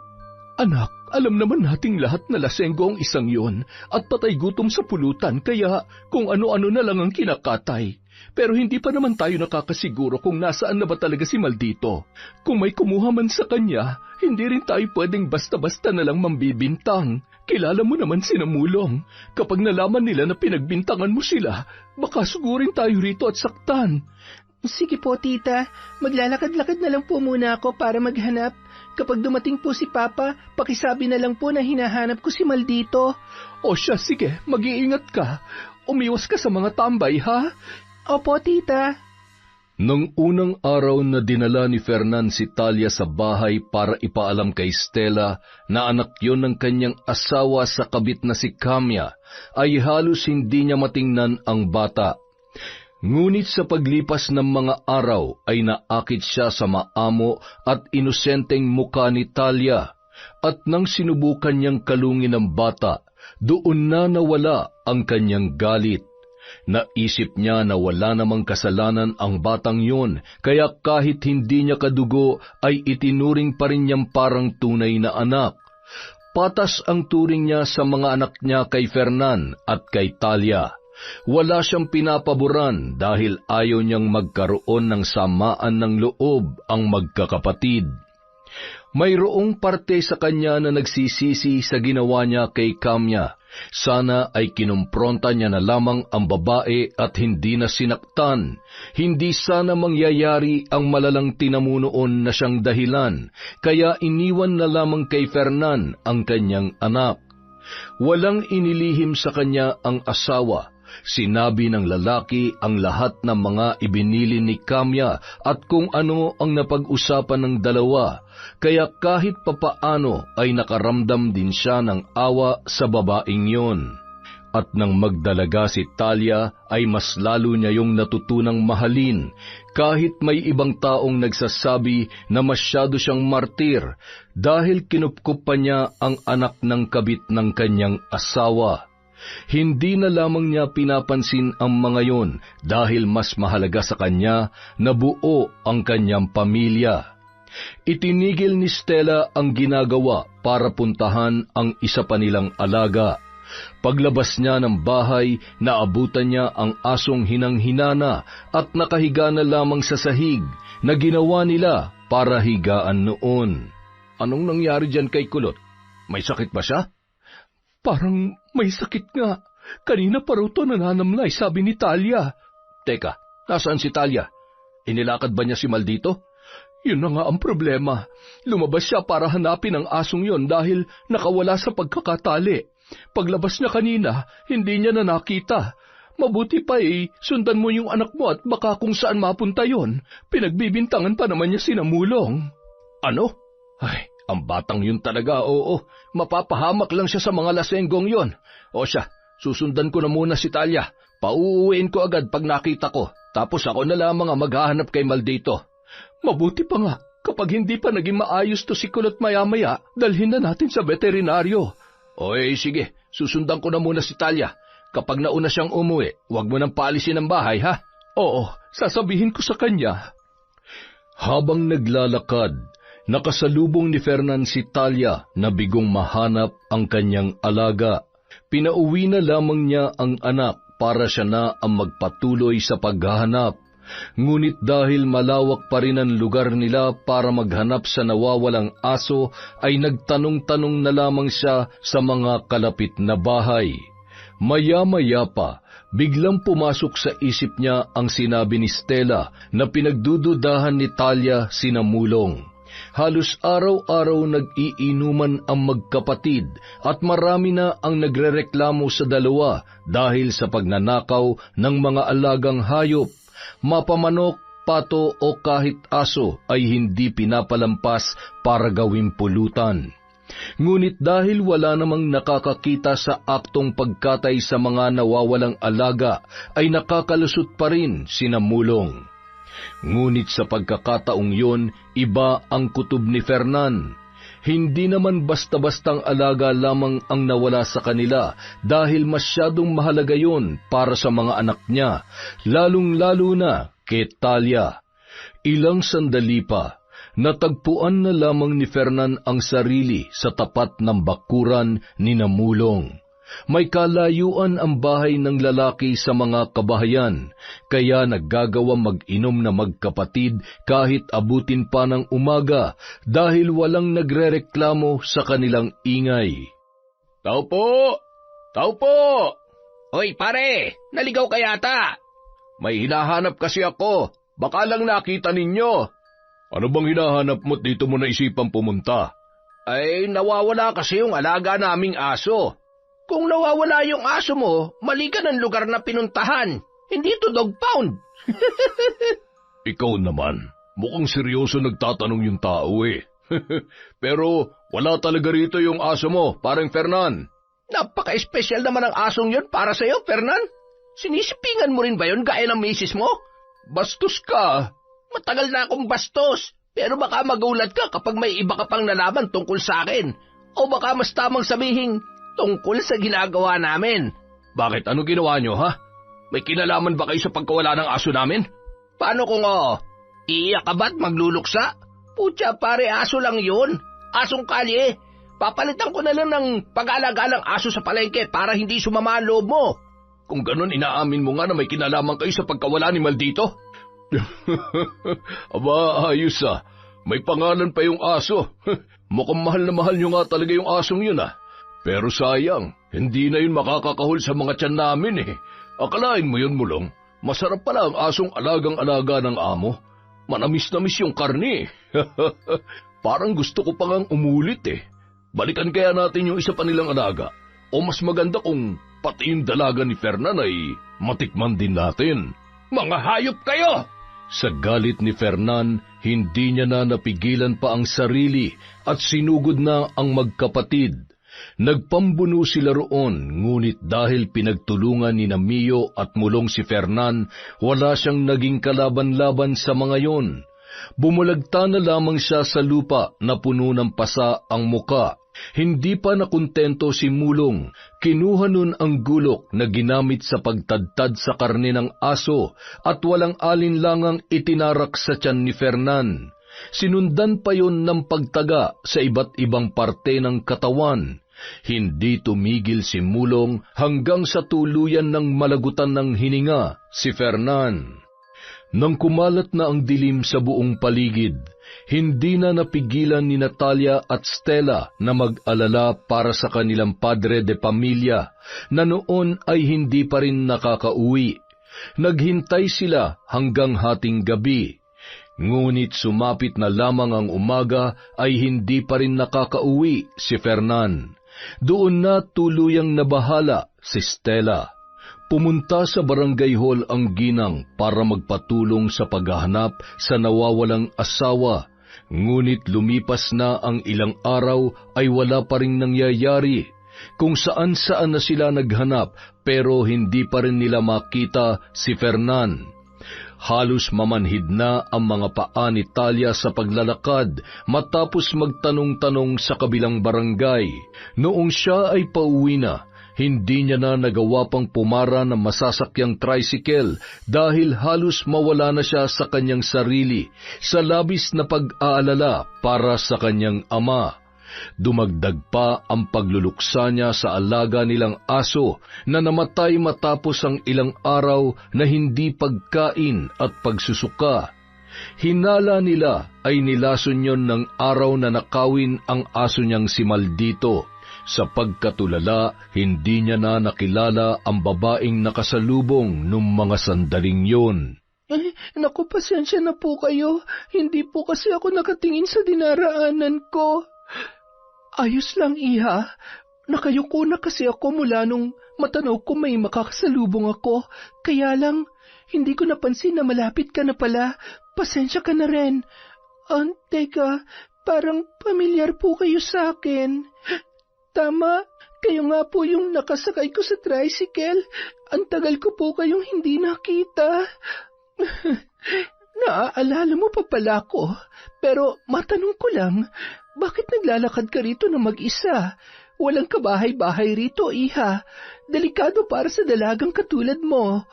Anak, alam naman nating lahat na lasenggo ang isang yon at patay gutom sa pulutan kaya kung ano-ano na lang ang kinakatay. Pero hindi pa naman tayo nakakasiguro kung nasaan na ba talaga si Maldito. Kung may kumuha man sa kanya, hindi rin tayo pwedeng basta-basta na lang mambibintang. Kilala mo naman si Mulong. Kapag nalaman nila na pinagbintangan mo sila, baka sugurin tayo rito at saktan. Sige po, Tita. Maglalakad-lakad na lang po muna ako para maghanap. Kapag dumating po si Papa, pakisabi na lang po na hinahanap ko si Maldito. O siya, sige, mag-iingat ka. Umiwas ka sa mga tambay, ha? Opo, Tita. Nung unang araw na dinala ni Fernan si Talia sa bahay para ipaalam kay Stella na anak yon ng kanyang asawa sa kabit na si Kamya, ay halos hindi niya matingnan ang bata. Ngunit sa paglipas ng mga araw ay naakit siya sa maamo at inosenteng muka ni Talia, at nang sinubukan niyang kalungin ang bata, doon na nawala ang kanyang galit. Naisip niya na wala namang kasalanan ang batang yon, kaya kahit hindi niya kadugo ay itinuring pa rin niyang parang tunay na anak. Patas ang turing niya sa mga anak niya kay Fernan at kay Talia. Wala siyang pinapaboran dahil ayaw niyang magkaroon ng samaan ng loob ang magkakapatid. Mayroong parte sa kanya na nagsisisi sa ginawa niya kay Kamya. Sana ay kinumpronta niya na lamang ang babae at hindi na sinaktan. Hindi sana mangyayari ang malalang tinamunoon na siyang dahilan, kaya iniwan na lamang kay Fernan ang kanyang anak. Walang inilihim sa kanya ang asawa. Sinabi ng lalaki ang lahat ng mga ibinili ni Kamya at kung ano ang napag-usapan ng dalawa, kaya kahit papaano ay nakaramdam din siya ng awa sa babaeng yon. At nang magdalaga si Talia ay mas lalo niya yung natutunang mahalin, kahit may ibang taong nagsasabi na masyado siyang martir dahil kinupkup pa niya ang anak ng kabit ng kanyang asawa. Hindi na lamang niya pinapansin ang mga yon dahil mas mahalaga sa kanya na buo ang kanyang pamilya. Itinigil ni Stella ang ginagawa para puntahan ang isa pa nilang alaga. Paglabas niya ng bahay, naabutan niya ang asong hinang-hinana at nakahiga na lamang sa sahig na ginawa nila para higaan noon. Anong nangyari diyan kay Kulot? May sakit ba siya? Parang may sakit nga. Kanina pa raw to nananamlay, sabi ni Talia. Teka, nasaan si Talia? Inilakad ba niya si Maldito? Yun na nga ang problema. Lumabas siya para hanapin ang asong yon dahil nakawala sa pagkakatali. Paglabas niya kanina, hindi niya na nakita. Mabuti pa sundan mo yung anak mo at baka kung saan mapunta yon. Pinagbibintangan pa naman niya si Mulong. Ano? Ay, ang batang yun talaga, oo. Mapapahamak lang siya sa mga lasenggong yon. O siya, susundan ko na muna si Talia. Pauuwiin ko agad pag nakita ko. Tapos ako na lamang ang maghahanap kay Maldito. Mabuti pa nga, kapag hindi pa naging maayos to si Kulot maya-maya, dalhin na natin sa veterinaryo. Oy, sige, susundan ko na muna si Talia. Kapag nauna siyang umuwi, huwag mo nang paalisin ang bahay, ha? Oo, sasabihin ko sa kanya. Habang naglalakad, nakasalubong ni Fernan si Talia na bigong mahanap ang kanyang alaga. Pinauwi na lamang niya ang anak para siya na ang magpatuloy sa paghahanap. Ngunit dahil malawak pa rin ang lugar nila para maghanap sa nawawalang aso, ay nagtanong-tanong na lamang siya sa mga kalapit na bahay. Maya-maya pa, biglang pumasok sa isip niya ang sinabi ni Stella na pinagdududahan ni Talia si Mulong. Halos araw-araw nag-iinuman ang magkapatid at marami na ang nagrereklamo sa dalawa dahil sa pagnanakaw ng mga alagang hayop, mapamanok, pato o kahit aso ay hindi pinapalampas para gawing pulutan. Ngunit dahil wala namang nakakakita sa aktong pagkatay sa mga nawawalang alaga, ay nakakalusot pa rin sina Mulong. Ngunit sa pagkakataong yon, iba ang kutob ni Fernan. Hindi naman basta-bastang alaga lamang ang nawala sa kanila dahil masyadong mahalaga yon para sa mga anak niya, lalong-lalo na kay Talia. Ilang sandali pa, natagpuan na lamang ni Fernan ang sarili sa tapat ng bakuran ni Mulong. May kalayuan ang bahay ng lalaki sa mga kabahayan, kaya naggagawa mag-inom na magkapatid kahit abutin pa ng umaga dahil walang nagrereklamo sa kanilang ingay. Tao po! Tao po! Hoy pare, naligaw ka yata! May hinahanap kasi ako, baka lang nakita ninyo. Ano bang hinahanap mo't dito mo naisipang pumunta? Ay, nawawala kasi yung alaga naming aso. Kung nawawala yung aso mo, mali ka ng lugar na pinuntahan. Hindi to dog pound. Ikaw naman, mukhang seryoso nagtatanong yung tao eh. Pero wala talaga rito yung aso mo, parang Fernan. Napaka-espesyal naman ang asong yun para sa'yo, Fernan. Sinisipingan mo rin ba yun gaya ng misis mo? Bastos ka. Matagal na akong bastos, pero baka magulat ka kapag may iba ka pang nalaman tungkol sa akin. O baka mas tamang sabihin, tungkol sa ginagawa namin. Bakit? Ano ginawa nyo, ha? May kinalaman ba kayo sa pagkawala ng aso namin? Paano kung iiyak ka ba't magluluksa? Putya pare, aso lang yun. Asong kalye. Papalitan ko na lang ng pag-aalaga ng aso sa palengke para hindi sumama ang loob mo. Kung ganun, inaamin mo nga na may kinalaman kayo sa pagkawala ni Maldito? Aba, ayos ah. May pangalan pa yung aso. Mukhang mahal na mahal nyo nga talaga yung asong yun ah. Pero sayang, hindi na yun makakakahol sa mga tiyan namin eh. Akalain mo yun, Mulong. Masarap pala ang asong alagang-alaga ng amo. Manamis-namis yung karne. Parang gusto ko pa ngang umulit eh. Balikan kaya natin yung isa pa nilang alaga. O mas maganda kung pati yung dalaga ni Fernan ay matikman din natin. Mga hayop kayo! Sa galit ni Fernan, hindi niya na napigilan pa ang sarili at sinugod na ang magkapatid. Nagpambuno sila roon, ngunit dahil pinagtulungan ni Mio at Mulong si Fernan, wala siyang naging kalaban-laban sa mga yon. Bumulagta na lamang siya sa lupa na puno ng pasa ang muka. Hindi pa nakontento si Mulong, kinuha nun ang gulok na ginamit sa pagtadtad sa karne ng aso at walang alinlangang itinarak sa tiyan ni Fernan. Sinundan pa yon ng pagtaga sa iba't ibang parte ng katawan. Hindi tumigil si Mulong hanggang sa tuluyan ng malagutan ng hininga si Fernan. Nang kumalat na ang dilim sa buong paligid, hindi na napigilan ni Natalia at Stella na mag-alala para sa kanilang padre de pamilya na noon ay hindi pa rin nakakauwi. Naghintay sila hanggang hating gabi. Ngunit sumapit na lamang ang umaga ay hindi pa rin nakakauwi si Fernan. Doon na tuluyang nabahala si Stella. Pumunta sa barangay hall ang ginang para magpatulong sa paghahanap sa nawawalang asawa. Ngunit lumipas na ang ilang araw ay wala pa ring nangyayari. Kung saan-saan na sila naghanap pero hindi pa rin nila makita si Fernan. Halos mamanhid na ang mga paa ni Talia sa paglalakad matapos magtanong-tanong sa kabilang barangay. Noong siya ay pauwi na, hindi niya na nagawa pang pumara ng masasakyang tricycle dahil halos mawala na siya sa kanyang sarili sa labis na pag-aalala para sa kanyang ama. Dumagdag pa ang pagluluksa niya sa alaga nilang aso na namatay matapos ang ilang araw na hindi pagkain at pagsusuka. Hinala nila ay nilason yon ng araw na nakawin ang aso niyang si Maldito. Sa pagkatulala, hindi niya na nakilala ang babaeng nakasalubong nung mga sandaling yon. Naku, pasensya na po kayo. Hindi po kasi ako nakatingin sa dinaraanan ko. Ayos lang, Iha. Nakayuko na kasi ako mula nung matanaw ko may makakasalubong ako. Kaya lang, hindi ko napansin na malapit ka na pala. Pasensya ka na rin. Teka, parang pamilyar po kayo sa akin. Tama, kayo nga po yung nakasakay ko sa tricycle. Ang tagal ko po kayong hindi nakita. Naaalala mo pa pala ko. Pero matanong ko lang, bakit naglalakad ka rito na mag-isa? Walang kabahay-bahay rito, Iha. Delikado para sa dalagang katulad mo.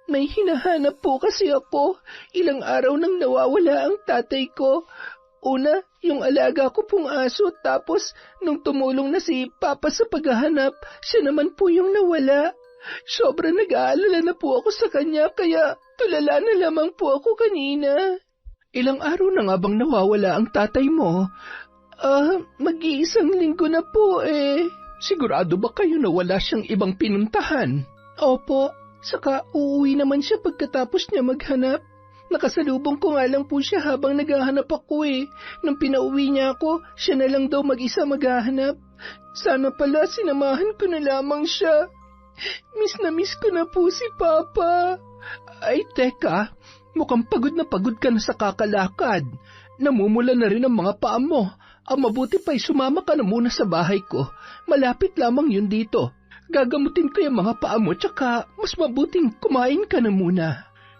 May hinahanap po kasi ako. Ilang araw nang nawawala ang tatay ko. Una, yung alaga ko pong aso, tapos nung tumulong na si Papa sa paghahanap, siya naman po yung nawala. Sobrang nag-aalala na po ako sa kanya, kaya tulala na lamang po ako kanina. Ilang araw na nga bang nawawala ang tatay mo? Mag-iisang linggo na po eh. Sigurado ba kayo na wala siyang ibang pinuntahan? Opo, saka uuwi naman siya pagkatapos niya maghanap. Nakasalubong ko nga lang po siya habang naghahanap ako eh. Nung pinauwi niya ako, siya na lang daw mag-isa maghahanap. Sana pala sinamahan ko na lamang siya. Miss na miss ko na po si Papa. Ay, teka, mukhang pagod ka na sa kakalakad. Namumula na rin ang mga paa mo. Mabuti pa'y sumama ka na muna sa bahay ko. Malapit lamang yun dito. Gagamutin ko yung mga paa mo, tsaka mas mabuting kumain ka na muna.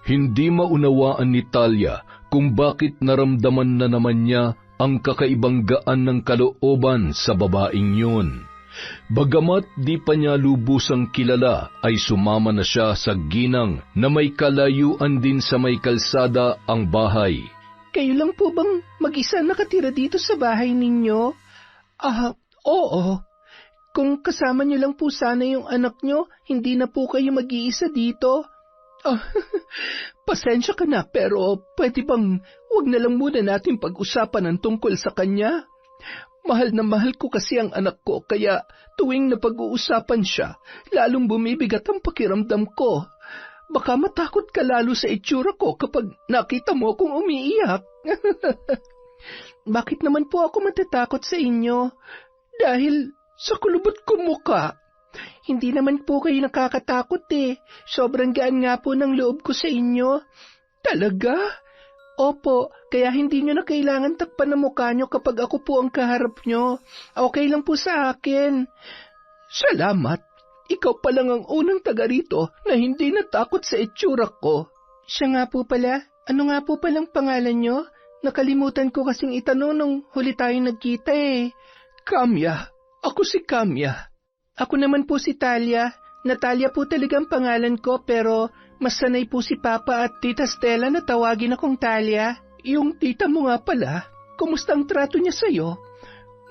Hindi maunawaan ni Talia kung bakit naramdaman na naman niya ang kakaibang gaan ng kalooban sa babaeng yun. Bagamat di pa niya lubusang kilala, ay sumama na siya sa ginang na may kalayuan din sa may kalsada ang bahay. Kayo lang po bang mag-isa nakatira dito sa bahay ninyo? Oo. Kung kasama niyo lang po sana yung anak niyo, hindi na po kayo mag-iisa dito. Pasensya ka na, pero pwede bang wag na lang muna natin pag-usapan ang tungkol sa kanya? Mahal na mahal ko kasi ang anak ko, kaya tuwing napag-uusapan siya, lalong bumibigat ang pakiramdam ko. Baka matakot ka lalo sa itsura ko kapag nakita mo akong umiiyak. Bakit naman po ako matatakot sa inyo? Dahil sa kulubot ko mukha. Hindi naman po kayo nakakatakot eh. Sobrang gaan nga po ng loob ko sa inyo. Talaga? Opo, kaya hindi nyo na kailangan takpan ng mukha nyo kapag ako po ang kaharap nyo. Okay lang po sa akin. Salamat. Ikaw pa lang ang unang taga rito na hindi natakot sa itsura ko. Siya nga po pala. Ano nga po palang pangalan nyo? Nakalimutan ko kasing itanong nung huli tayo nagkita eh. Kamya. Ako si Kamya. Ako naman po si Talia. Natalia po talagang pangalan ko, pero mas sanay po si Papa at Tita Stella na tawagin akong Talia. Yung tita mo nga pala, kumusta ang trato niya sa'yo?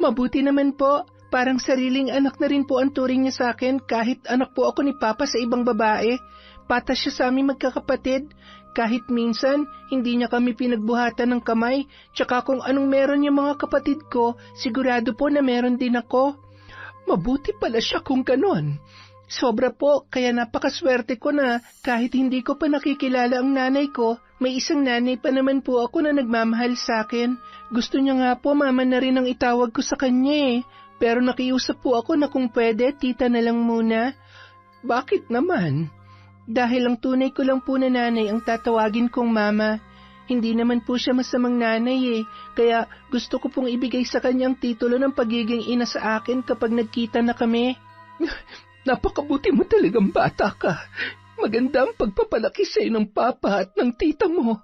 Mabuti naman po. Parang sariling anak na rin po ang turing niya sa akin kahit anak po ako ni Papa sa ibang babae. Patas siya sa aming magkakapatid. Kahit minsan, hindi niya kami pinagbuhatan ng kamay. Tsaka kung anong meron yung mga kapatid ko, sigurado po na meron din ako. Mabuti pala siya kung ganon. Sobra po, kaya napakaswerte ko na kahit hindi ko pa nakikilala ang nanay ko, may isang nanay pa naman po ako na nagmamahal sa akin. Gusto niya nga po mama na rin ang itawag ko sa kanya eh. Pero nakiusap po ako na kung pwede, tita na lang muna. Bakit naman? Dahil ang tunay ko lang po na nanay ang tatawagin kong mama. Hindi naman po siya masamang nanay eh. Kaya gusto ko pong ibigay sa kanya ang titulo ng pagiging ina sa akin kapag nagkita na kami. Napakabuti mo talagang bata ka. Maganda ang pagpapalaki sa'yo ng papa at ng tita mo.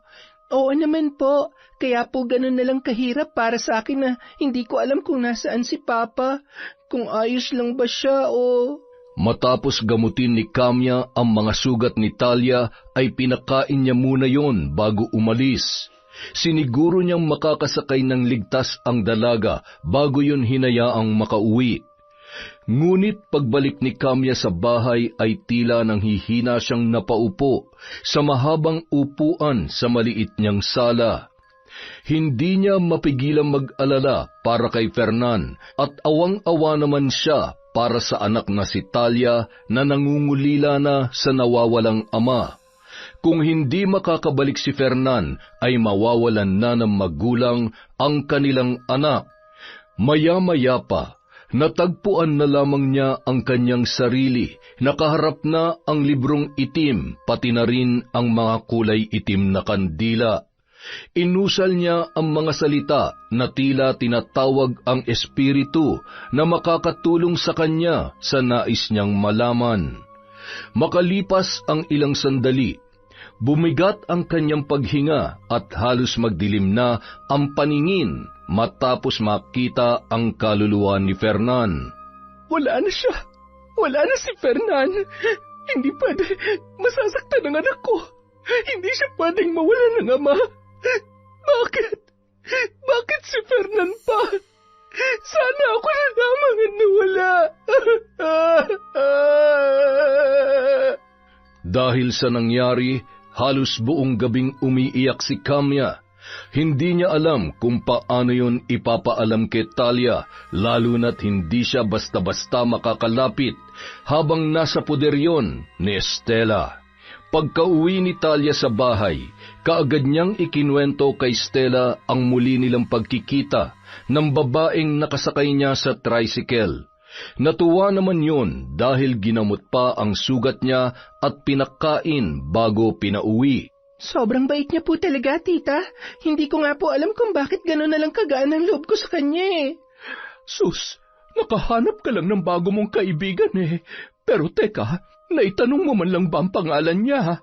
Oo naman po, kaya po ganun na lang kahirap para sa akin na hindi ko alam kung nasaan si Papa, kung ayos lang ba siya o... Matapos gamutin ni Kamya ang mga sugat ni Talia, ay pinakain niya muna yon bago umalis. Siniguro niyang makakasakay ng ligtas ang dalaga bago yun hinayaang makauwi. Ngunit pagbalik ni Kamya sa bahay ay tila nang hihina siyang napaupo sa mahabang upuan sa maliit niyang sala. Hindi niya mapigilang mag-alala para kay Fernan at awang-awa naman siya para sa anak na si Talia na nangungulila na sa nawawalang ama. Kung hindi makakabalik si Fernan, ay mawawalan na ng magulang ang kanilang anak. Maya-maya pa, natagpuan na lamang niya ang kanyang sarili, nakaharap na ang librong itim, pati na rin ang mga kulay itim na kandila. Inusal niya ang mga salita na tila tinatawag ang espiritu na makakatulong sa kanya sa nais niyang malaman. Makalipas ang ilang sandali, bumigat ang kanyang paghinga at halos magdilim na ang paningin matapos makita ang kaluluwa ni Fernan. Wala na siya. Wala na si Fernan. Hindi pwede. Masasaktan ang anak ko. Hindi siya pwedeng mawala ng ama. Bakit? Bakit si Fernan pa? Sana ako na lamang ang nawala. Dahil sa nangyari, halos buong gabing umiiyak si Kamya. Hindi niya alam kung paano yun ipapaalam kay Talia, lalo na't hindi siya basta-basta makakalapit habang nasa poder yon ni Stella. Pagka-uwi ni Talia sa bahay, kaagad niyang ikinuwento kay Stella ang muli nilang pagkikita ng babaeng nakasakay niya sa tricycle. Natuwa naman yun dahil ginamot pa ang sugat niya at pinakain bago pinauwi. Sobrang bait niya po talaga, tita. Hindi ko nga po alam kung bakit gano'n na lang kagaan ang loob ko sa kanya eh. Sus, nakahanap ka lang ng bago mong kaibigan eh. Pero teka, naitanong mo man lang ba ang pangalan niya?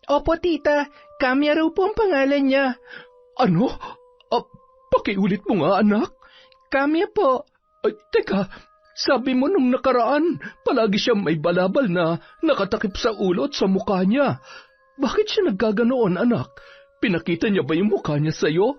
Opo tita, Kamya raw po ang pangalan niya. Ano? Pakiulit mo nga anak. Kamya po. Ay, teka, sabi mo nung nakaraan, palagi siyang may balabal na nakatakip sa ulo at sa mukha niya. Bakit siya naggaganoon, anak? Pinakita niya ba yung mukha niya sa'yo?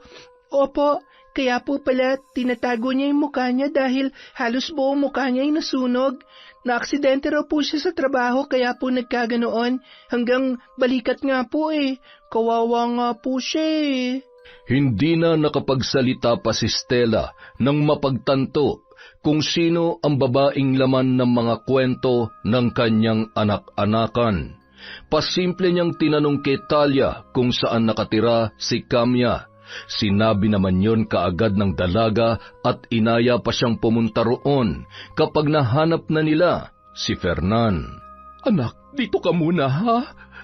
Opo, kaya po pala tinatago niya yung mukha niya dahil halos buong mukha niya ay nasunog. Naaksidente raw po siya sa trabaho kaya po nagkaganoon hanggang balikat nga po eh. Kawawa nga po siya eh. Hindi na nakapagsalita pa si Stella nang mapagtanto kung sino ang babaeng laman ng mga kwento ng kanyang anak-anakan. Pasimple niyang tinanong kay Talia kung saan nakatira si Kamya. Sinabi naman yon kaagad ng dalaga at inaya pa siyang pumunta roon kapag nahanap na nila si Fernan. Anak, dito ka muna ha?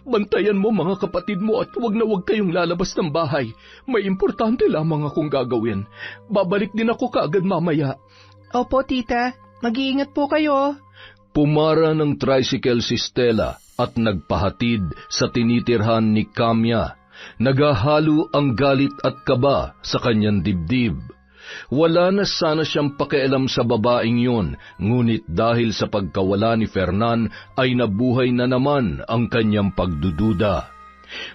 Bantayan mo mga kapatid mo at huwag na huwag kayong lalabas ng bahay. May importante lamang akong gagawin. Babalik din ako kaagad mamaya. Opo tita, mag-iingat po kayo. Pumara ng tricycle si Stella at nagpahatid sa tinitirhan ni Kamya. Nagahalo ang galit at kaba sa kanyang dibdib. Wala na sana siyang pakialam sa babaeng yun, ngunit dahil sa pagkawala ni Fernan ay nabuhay na naman ang kanyang pagdududa.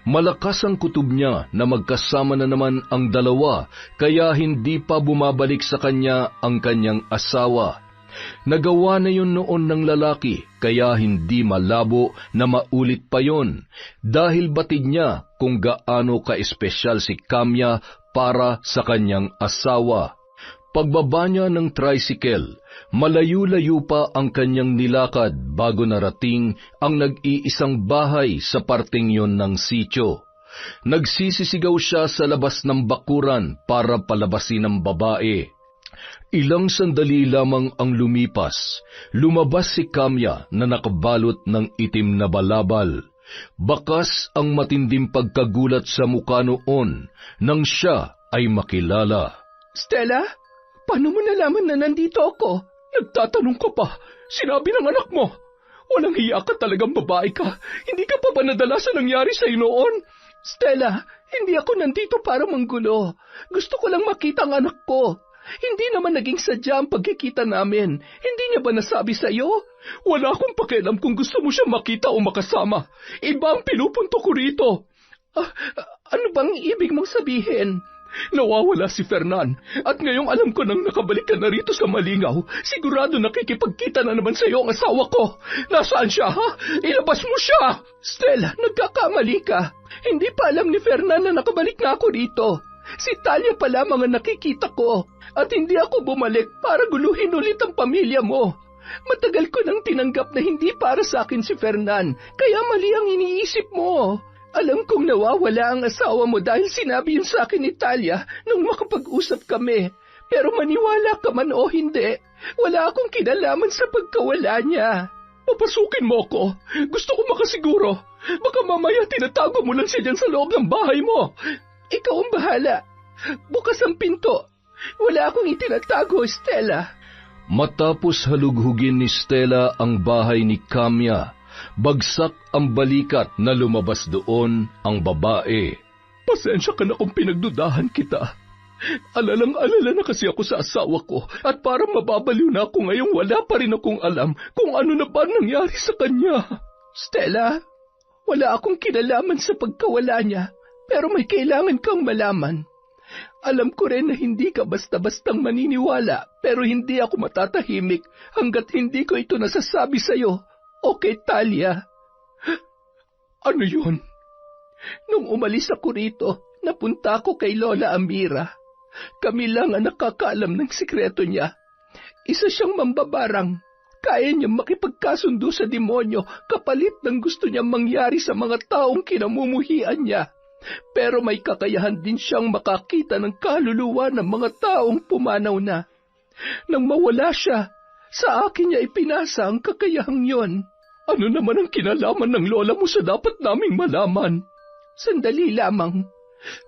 Malakas ang kutob niya na magkasama na naman ang dalawa, kaya hindi pa bumabalik sa kanya ang kanyang asawa. Nagawa na yun noon ng lalaki, kaya hindi malabo na maulit pa yon, dahil batid niya kung gaano ka-espesyal si Kamya para sa kanyang asawa. Pagbaba niya ng tricycle, malayo-layo pa ang kanyang nilakad bago narating ang nag-iisang bahay sa parting yon ng sityo. Nagsisisigaw siya sa labas ng bakuran para palabasin ang babae. Ilang sandali lamang ang lumipas, lumabas si Kamya na nakabalot ng itim na balabal. Bakas ang matinding pagkagulat sa mukha noon nang siya ay makilala. Stella, paano mo nalaman na nandito ako? Nagtatanong ka pa, sinabi ng anak mo. Walang hiya ka talagang babae ka. Hindi ka pa ba nadala sa nangyari sa'yo noon? Stella, hindi ako nandito para manggulo. Gusto ko lang makita ang anak ko. Hindi naman naging sadya ang pagkikita namin. Hindi niya ba nasabi sa'yo? Wala akong pakialam kung gusto mo siya makita o makasama. Iba ang pinupunto ko rito. Ano bang ibig mong sabihin? Nawawala si Fernan at ngayong alam ko nang nakabalik ka na rito sa Malingaw, sigurado nakikipagkita na naman sa iyo ang asawa ko. Nasaan siya, ha? Ilabas mo siya! Stella, nagkakamali ka. Hindi pa alam ni Fernan na nakabalik na ako rito. Si Talia pa lamang ang nakikita ko at hindi ako bumalik para guluhin ulit ang pamilya mo. Matagal ko nang tinanggap na hindi para sa akin si Fernan, kaya mali ang iniisip mo. Alam kong nawawala ang asawa mo dahil sinabi yun sa akin ni Talia nung makapag-usap kami. Pero maniwala ka man o hindi, wala akong kinalaman sa pagkawala niya. Papasukin mo ako. Gusto ko makasiguro. Baka mamaya tinatago mo lang siya dyan sa loob ng bahay mo. Ikaw ang bahala. Bukas ang pinto. Wala akong itinatago, Stella. Matapos halughugin ni Stella ang bahay ni Kamya, bagsak ang balikat na lumabas doon ang babae. Pasensya ka na kung pinagdudahan kita. Alalang-alala na kasi ako sa asawa ko at parang mababaliw na ako ngayong wala pa rin akong alam kung ano na ba nangyari sa kanya. Stella, wala akong kinalaman sa pagkawala niya, pero may kailangan kang malaman. Alam ko rin na hindi ka basta-bastang maniniwala, pero hindi ako matatahimik hanggat hindi ko ito nasasabi sa'yo o kay Talia. Ano yun? Nung umalis ako rito, napunta ako kay Lola Amira. Kami lang ang nakakaalam ng sikreto niya. Isa siyang mambabarang. Kaya niyang makipagkasundo sa demonyo kapalit ng gusto niyang mangyari sa mga taong kinamumuhian niya. Pero may kakayahan din siyang makakita ng kaluluwa ng mga taong pumanaw na. Nang mawala siya, sa akin niya ipinasa ang kakayahang yon. Ano naman ang kinalaman ng lola mo sa dapat naming malaman? Sandali lamang.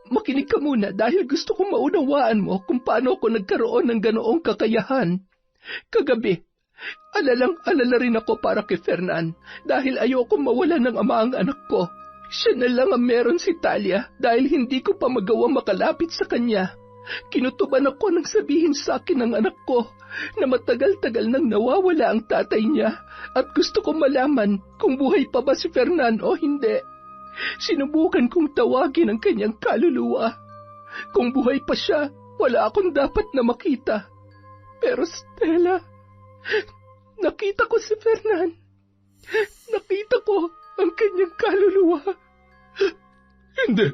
Makinig ka muna dahil gusto kong maunawaan mo kung paano ako nagkaroon ng ganoong kakayahan. Kagabi, alalang-alala rin ako para kay Fernan dahil ayoko mawala ng ama ang anak ko. Siya na lang ang meron si Talia dahil hindi ko pa magawa makalapit sa kanya. Kinutuban ako nang sabihin sa akin ng anak ko na matagal-tagal nang nawawala ang tatay niya at gusto kong malaman kung buhay pa ba si Fernan o hindi. Sinubukan kong tawagin ang kanyang kaluluwa. Kung buhay pa siya, wala akong dapat na makita. Pero Stella, nakita ko si Fernan. Nakita ko ang kanyang kaluluwa. Hindi.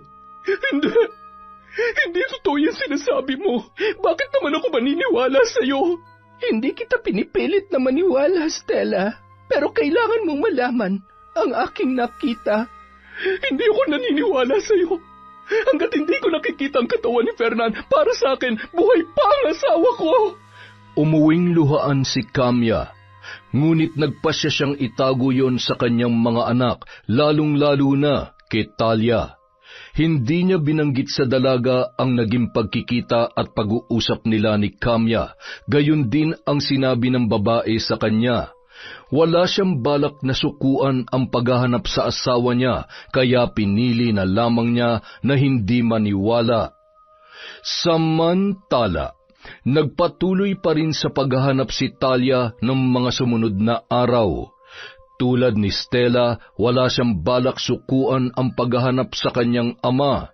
Hindi totoo yung sinasabi mo. Bakit naman ako maniniwala sa'yo? Hindi kita pinipilit na maniwala, Stella. Pero kailangan mong malaman ang aking nakita. Hindi ako naniniwala sa'yo. Hanggat hindi ko nakikita ang katawan ni Fernan, para sa akin, buhay pa ang asawa ko. Umuwing luhaan si Kamya, ngunit nagpasya siyang itago yon sa kanyang mga anak, lalong-lalo na kay Talia. Hindi niya binanggit sa dalaga ang naging pagkikita at pag-uusap nila ni Kamya, gayon din ang sinabi ng babae sa kanya. Wala siyang balak na sukuan ang paghahanap sa asawa niya, kaya pinili na lamang niya na hindi maniwala. Samantala, nagpatuloy pa rin sa paghahanap si Talia ng mga sumunod na araw. Tulad ni Stella, wala siyang balak sukuan ang paghahanap sa kanyang ama.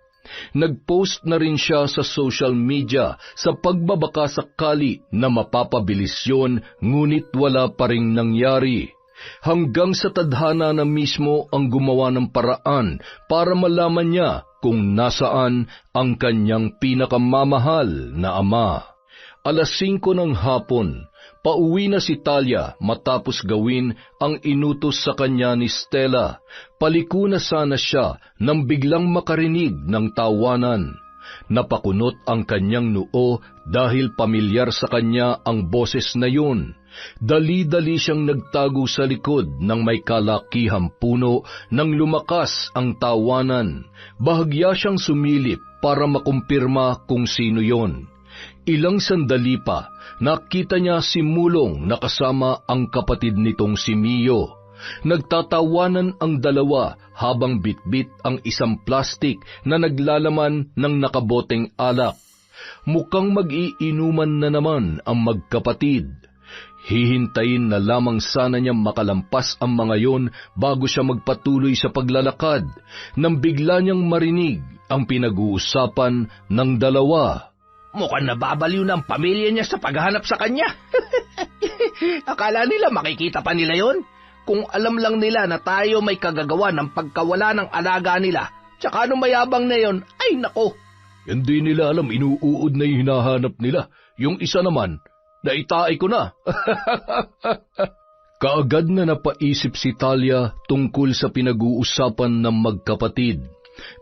Nag-post na rin siya sa social media sa pagbabaka sakali na mapapabilis yun, ngunit wala pa ring nangyari. Hanggang sa tadhana na mismo ang gumawa ng paraan para malaman niya kung nasaan ang kanyang pinakamamahal na ama. 5:00 ng hapon, pauwi na si Talia matapos gawin ang inutos sa kanya ni Stella. Paliko na sana siya nang biglang makarinig ng tawanan. Napakunot ang kanyang noo dahil pamilyar sa kanya ang boses na yun. Dali-dali siyang nagtago sa likod ng may kalakihang puno nang lumakas ang tawanan. Bahagya siyang sumilip para makumpirma kung sino yon. Ilang sandali pa, nakita niya si Mulong na kasama ang kapatid nitong si Mio. Nagtatawanan ang dalawa habang bitbit ang isang plastik na naglalaman ng nakaboteng alak. Mukhang mag-iinuman na naman ang magkapatid. Hihintayin na lamang sana niya makalampas ang mga yon bago siya magpatuloy sa paglalakad, nang bigla niyang marinig ang pinag-uusapan ng dalawa. Mukhang nababaliw na ang pamilya niya sa paghahanap sa kanya. Akala nila makikita pa nila yon? Kung alam lang nila na tayo may kagagawa ng pagkawala ng alaga nila, tsaka anong mayabang na yon, ay nako. Hindi nila alam inuuod na yung hinahanap nila. Yung isa naman, naitaay ko na. Kaagad na napaisip si Talia tungkol sa pinag-uusapan ng magkapatid.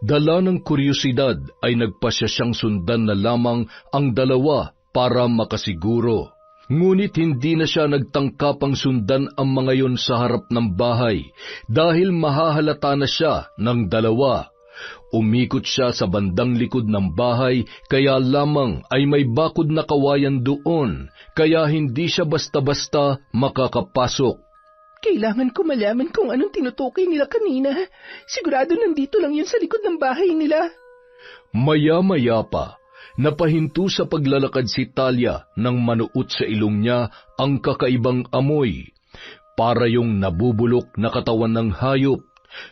Dala ng kuryosidad ay nagpasya siyang sundan na lamang ang dalawa para makasiguro. Ngunit hindi na siya nagtangkapang sundan ang mga yon sa harap ng bahay dahil mahahalata na siya ng dalawa. Umikot siya sa bandang likod ng bahay kaya lamang ay may bakod na kawayan doon kaya hindi siya basta-basta makakapasok. Kailangan ko malaman kung anong tinutukoy nila kanina. Sigurado nandito lang yun sa likod ng bahay nila. Maya-maya pa, napahinto sa paglalakad si Talia nang manuot sa ilong niya ang kakaibang amoy. Para yung nabubulok na katawan ng hayop.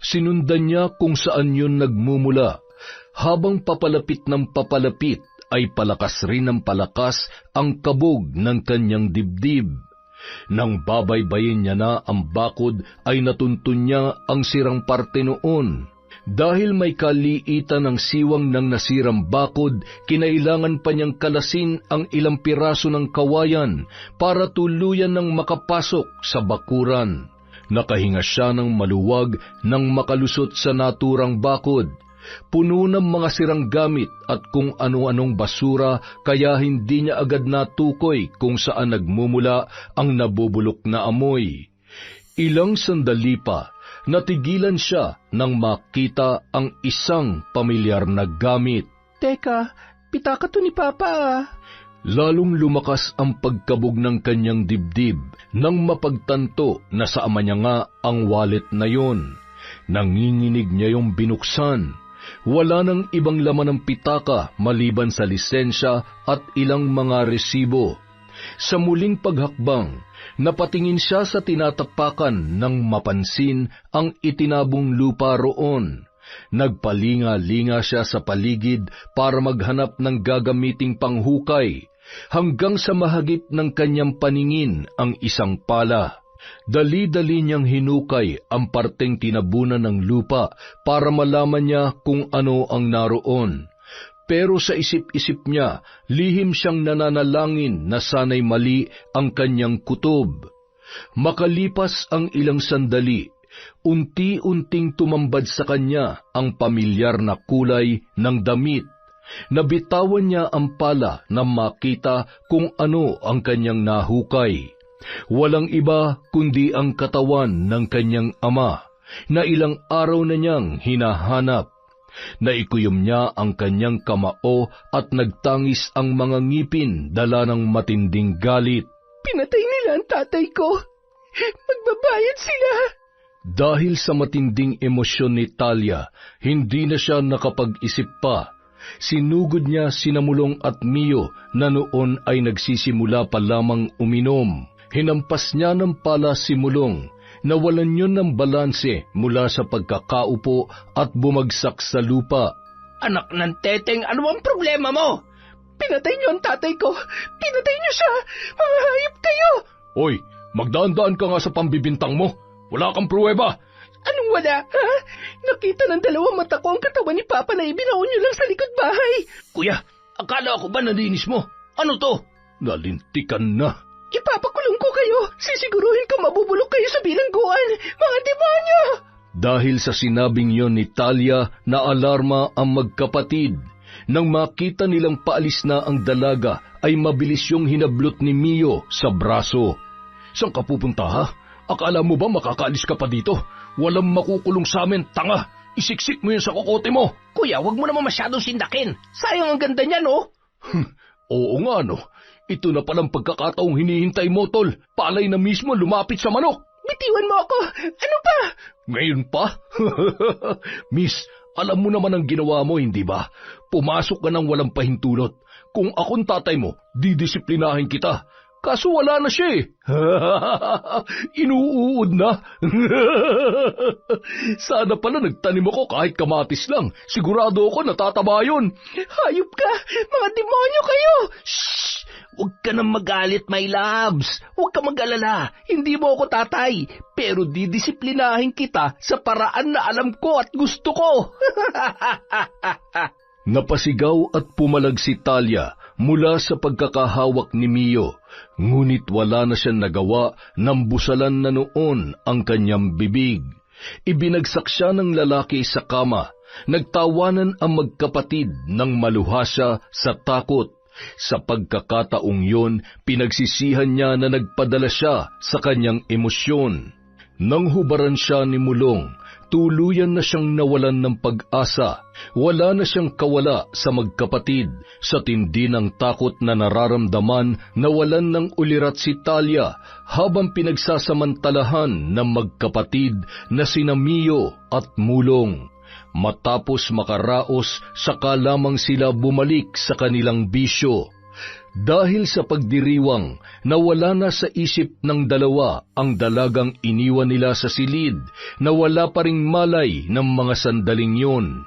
Sinundan niya kung saan yun nagmumula. Habang papalapit ng papalapit, ay palakas rin ng palakas ang kabog ng kanyang dibdib. Nang babaybayin niya na ang bakod, ay natuntun niya ang sirang parte noon. Dahil may kaliitan ng siwang ng nasirang bakod, kinailangan pa niyang kalasin ang ilang piraso ng kawayan para tuluyan ng makapasok sa bakuran. Nakahinga siya ng maluwag nang makalusot sa naturang bakod. Puno ng mga sirang gamit at kung ano-anong basura kaya hindi niya agad natukoy kung saan nagmumula ang nabubulok na amoy. Ilang sandali pa, natigilan siya nang makita ang isang pamilyar na gamit. Teka, pitaka to ni Papa. Lalong lumakas ang pagkabog ng kanyang dibdib nang mapagtanto na sa ama niya nga ang wallet na yon. Nanginginig niya yung binuksan. Wala nang ibang laman ng pitaka maliban sa lisensya at ilang mga resibo. Sa muling paghakbang, napatingin siya sa tinatapakan nang mapansin ang itinabong lupa roon. Nagpalinga-linga siya sa paligid para maghanap ng gagamiting panghukay, hanggang sa mahagip ng kanyang paningin ang isang pala. Dali-dali niyang hinukay ang parteng tinabunan ng lupa para malaman niya kung ano ang naroon. Pero sa isip-isip niya, lihim siyang nananalangin na sana'y mali ang kanyang kutob. Makalipas ang ilang sandali, unti-unting tumambad sa kanya ang pamilyar na kulay ng damit. Nabitawan niya ang pala na makita kung ano ang kanyang nahukay. Walang iba kundi ang katawan ng kanyang ama, na ilang araw na niyang hinahanap. Naikuyom niya ang kanyang kamao at nagtangis ang mga ngipin dala ng matinding galit. Pinatay nila ang tatay ko. Magbabayad sila. Dahil sa matinding emosyon ni Talia, hindi na siya nakapag-isip pa. Sinugod niya sina Mulong at Mio na noon ay nagsisimula pa lamang uminom. Hinampas niya ng pala si Mulong, nawalan yun ng balanse mula sa pagkakaupo at bumagsak sa lupa. Anak ng teteng, ano ang problema mo? Pinatay niyo ang tatay ko. Pinatay niyo siya. Mga hayop kayo. Hoy, magdaan-daan ka nga sa pambibintang mo. Wala kang pruweba. Anong wala, ha? Nakita ng dalawang mata ko ang katawan ni Papa na ibinaon niyo lang sa likod bahay. Kuya, akala ko ba nalinis mo? Ano to? Nalintikan na. Ipapakulong ko kayo. Sisiguruhin ko mabubulok kayo sa bilangguan. Mga demonyo! Dahil sa sinabing yon ni Talia, naalarma ang magkapatid. Nang makita nilang paalis na ang dalaga, ay mabilis yung hinablot ni Mio sa braso. Saan ka pupunta, ha? Akala mo ba makakaalis ka pa dito? Walang makukulong sa amin, tanga! Isiksik mo yun sa kokote mo! Kuya, wag mo naman masyadong sindakin. Sayang ang ganda niya, no? Oo nga, no? Ito na palang pagkakataong hinihintay mo, tol. Palay na mismo lumapit sa manok. Bitiwan mo ako! Ano pa? Ngayon pa? Miss, alam mo naman ang ginawa mo, hindi ba? Pumasok ka ng walang pahintulot. Kung akong tatay mo, didisiplinahin kita. Kaso wala na siya eh. Inuuod na. Sana pala nagtanim ako kahit kamatis lang. Sigurado ako natataba yun. Hayop ka! Mga demonyo kayo! Shhh! Huwag ka nang magalit, my loves. Huwag ka mag-alala. Hindi mo ako tatay. Pero didisiplinahin kita sa paraan na alam ko at gusto ko. Napasigaw at pumalag si Talia mula sa pagkakahawak ni Mio, ngunit wala na siyang nagawa nang busalan na noon ang kanyang bibig. Ibinagsak siya ng lalaki sa kama. Nagtawanan ang magkapatid nang maluha siya sa takot. Sa pagkakataong yun, pinagsisihan niya na nagpadala siya sa kanyang emosyon. Nang hubaran siya ni Mulong, tuluyan na siyang nawalan ng pag-asa. Wala na siyang kawala sa magkapatid. Sa tindi ng takot na nararamdaman, nawalan ng ulirat si Talia habang pinagsasamantalahan ng magkapatid na sina Mio at Mulong. Matapos makaraos, saka lamang sila bumalik sa kanilang bisyo. Dahil sa pagdiriwang, nawala na sa isip ng dalawa ang dalagang iniwan nila sa silid na wala pa ring malay ng mga sandaling yun.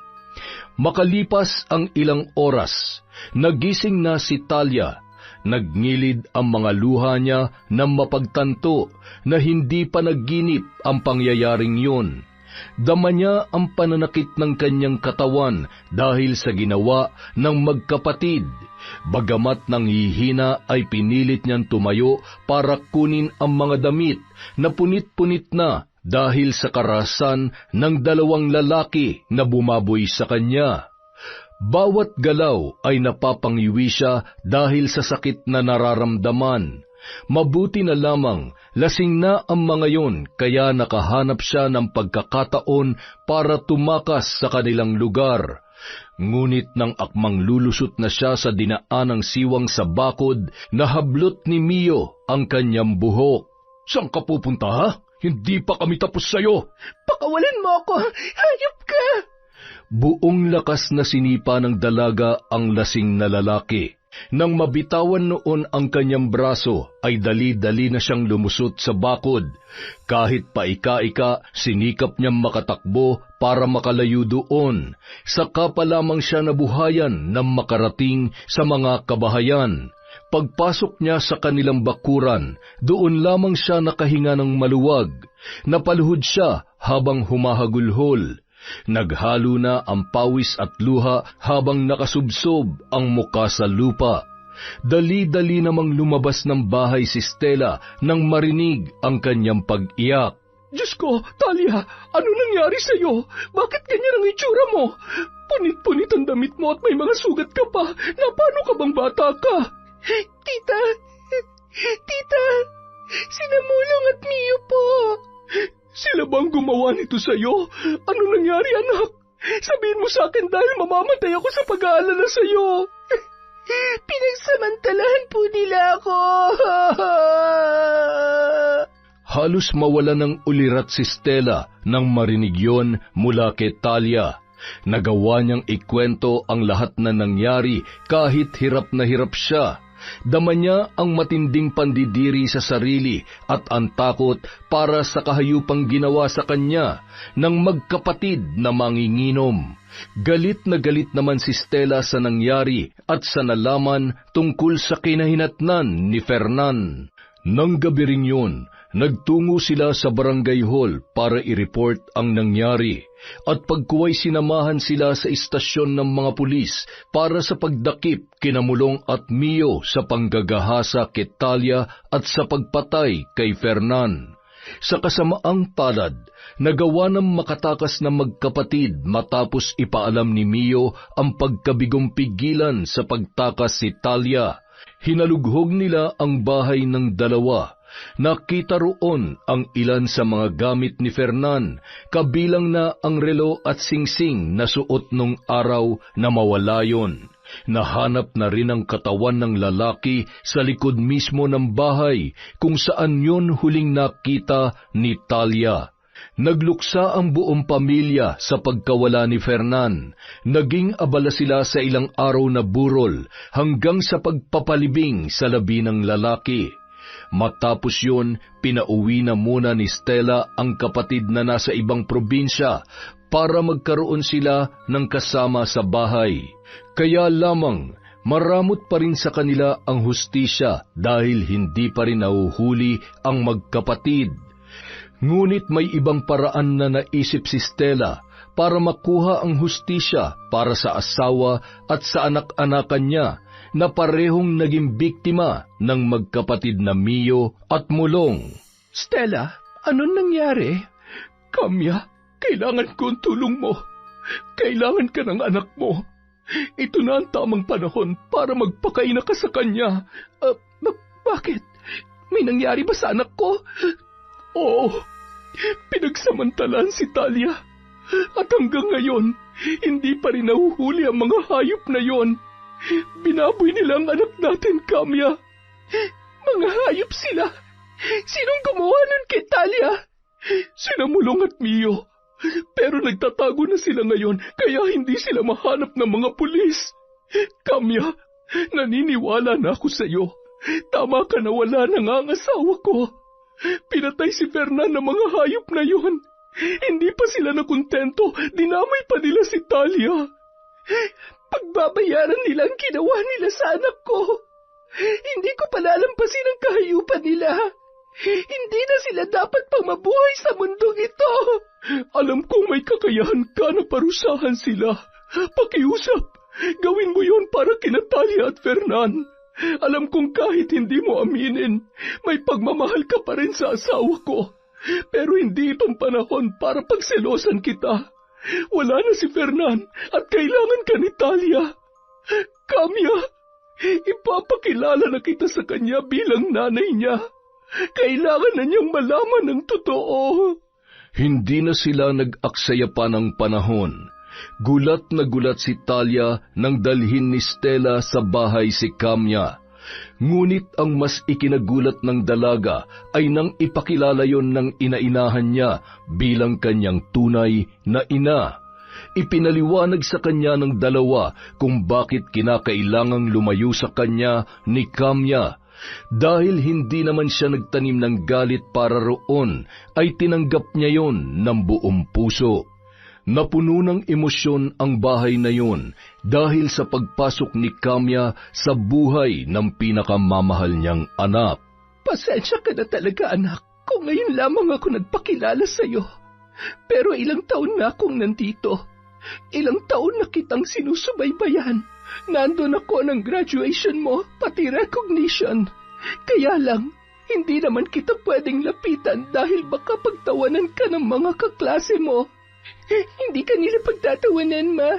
Makalipas ang ilang oras, nagising na si Talia. Nagnilid ang mga luha niya nang mapagtanto na hindi pa nagginip ang pangyayaring yun. Dama niya ang pananakit ng kanyang katawan dahil sa ginawa ng magkapatid. Bagamat nang hihina ay pinilit niyang tumayo para kunin ang mga damit na punit-punit na dahil sa karahasan ng dalawang lalaki na bumaboy sa kanya. Bawat galaw ay napapangiwi siya dahil sa sakit na nararamdaman. Mabuti na lamang, lasing na ang mga yon, kaya nakahanap siya ng pagkakataon para tumakas sa kanilang lugar. Ngunit nang akmang lulusot na siya sa dinaanang siwang sa bakod, nahablot ni Mio ang kanyang buhok. "Saan ka pupunta, ha? Hindi pa kami tapos sa'yo." Pakawalan mo ako! Hayop ka! Buong lakas na sinipa ng dalaga ang lasing na lalaki. Nang mabitawan noon ang kanyang braso, ay dali-dali na siyang lumusot sa bakod. Kahit paika-ika, sinikap niyang makatakbo para makalayo doon. Saka pa lamang siya nabuhayan nang makarating sa mga kabahayan. Pagpasok niya sa kanilang bakuran, doon lamang siya nakahinga ng maluwag. Napaluhod siya habang humahagulhol. Naghalo na ang pawis at luha habang nakasubsob ang muka sa lupa. Dali-dali namang lumabas ng bahay si Stella nang marinig ang kanyang pag-iyak. "Diyos ko, Talia, ano nangyari sa'yo? Bakit ganyan ang itsura mo? Punit-punit ang damit mo at may mga sugat ka pa. Napano ka bang bata ka?" Tita! Sina Mulong at Mio po! Sila bang gumawa nito sa'yo? Ano nangyari, anak? Sabihin mo sa akin dahil mamamatay ako sa pag-aalala sa'yo. Pinagsamantalahan po nila ako. Halos mawala ng ulirat si Stella nang marinig yon mula kay Talia. Nagawa niyang ikwento ang lahat na nangyari kahit hirap na hirap siya. Dama niya ang matinding pandidiri sa sarili at ang takot para sa kahayupang ginawa sa kanya ng magkapatid na manginginom. Galit na galit naman si Stella sa nangyari at sa nalaman tungkol sa kinahinatnan ni Fernan. Nang gabi ring yun, nagtungo sila sa barangay hall para i-report ang nangyari. At pagkuway sinamahan sila sa istasyon ng mga pulis para sa pagdakip kina Mulong at Mio sa panggagahasa kay Talia at sa pagpatay kay Fernan. Sa kasamaang palad, nagawa ng makatakas na magkapatid matapos ipaalam ni Mio ang pagkabigong pigilan sa pagtakas si Talia. Hinalughog nila ang bahay ng dalawa. Nakita roon ang ilan sa mga gamit ni Fernan, kabilang na ang relo at singsing na suot nung araw na mawala yon. Nahanap na rin ang katawan ng lalaki sa likod mismo ng bahay kung saan yon huling nakita ni Talia. Nagluksa ang buong pamilya sa pagkawala ni Fernan. Naging abala sila sa ilang araw na burol hanggang sa pagpapalibing sa labi ng lalaki. Matapos yun, pinauwi na muna ni Stella ang kapatid na nasa ibang probinsya para magkaroon sila ng kasama sa bahay. Kaya lamang, maramot pa rin sa kanila ang hustisya dahil hindi pa rin nahuhuli ang magkapatid. Ngunit may ibang paraan na naisip si Stella para makuha ang hustisya para sa asawa at sa anak-anakan niya na parehong naging biktima ng magkapatid na Mio at Mulong. Stella, anong nangyari? Kamya, kailangan ko ang tulong mo. Kailangan ka ng anak mo. Ito na ang tamang panahon para magpakaina ka sa kanya. Bakit? May nangyari ba sa anak ko? Oo, pinagsamantalaan si Talia. At hanggang ngayon, hindi pa rin nahuhuli ang mga hayop na yon. Binaboy nila ang anak natin, Kamya. Mga hayop sila. Sinong gumawa nun kay Talia? Sina Mulong at Mio. Pero nagtatago na sila ngayon, kaya hindi sila mahanap ng mga pulis. Kamya, naniniwala na ako sa iyo. Tama ka na wala na nga ang asawa ko. Pinatay si Fernan ng mga hayop na yon. Hindi pa sila nakontento, dinamay pa nila si Talia. Pagbabayaran nila ang ginawa nila sa anak ko. Hindi ko palalampasin ang kahayupan nila. Hindi na sila dapat pang mabuhay sa mundong ito. Alam kong may kakayahan ka na parusahan sila. Pakiusap, gawin mo yon para kina Talia at Fernan. Alam kong kahit hindi mo aminin, may pagmamahal ka pa rin sa asawa ko. Pero hindi itong panahon para pagselosan kita. Wala na si Fernan at kailangan ka ni Talia. Kamya, ipapakilala na kita sa kanya bilang nanay niya. Kailangan na niyang malaman ng totoo. Hindi na sila nag-aksaya pa ng panahon. Gulat na gulat si Talia nang dalhin ni Stella sa bahay si Kamya. Ngunit ang mas ikinagulat ng dalaga ay nang ipakilala yon ng inainahan niya bilang kanyang tunay na ina. Ipinaliwanag sa kanya ng dalawa kung bakit kinakailangang lumayo sa kanya ni Kamya. Dahil hindi naman siya nagtanim ng galit para roon, ay tinanggap niya yon ng buong puso. Napuno ng emosyon ang bahay na yon dahil sa pagpasok ni Kamya sa buhay ng pinakamamahal niyang anak. Pasensya ka na talaga, anak, kung ngayon lamang ako nagpakilala sa iyo. Pero ilang taon na akong nandito. Ilang taon na kitang sinusubaybayan. Nandun ako ng graduation mo, pati recognition. Kaya lang, hindi naman kita pwedeng lapitan dahil baka pagtawanan ka ng mga kaklase mo. Hindi ka nila pagtatawanan, ma.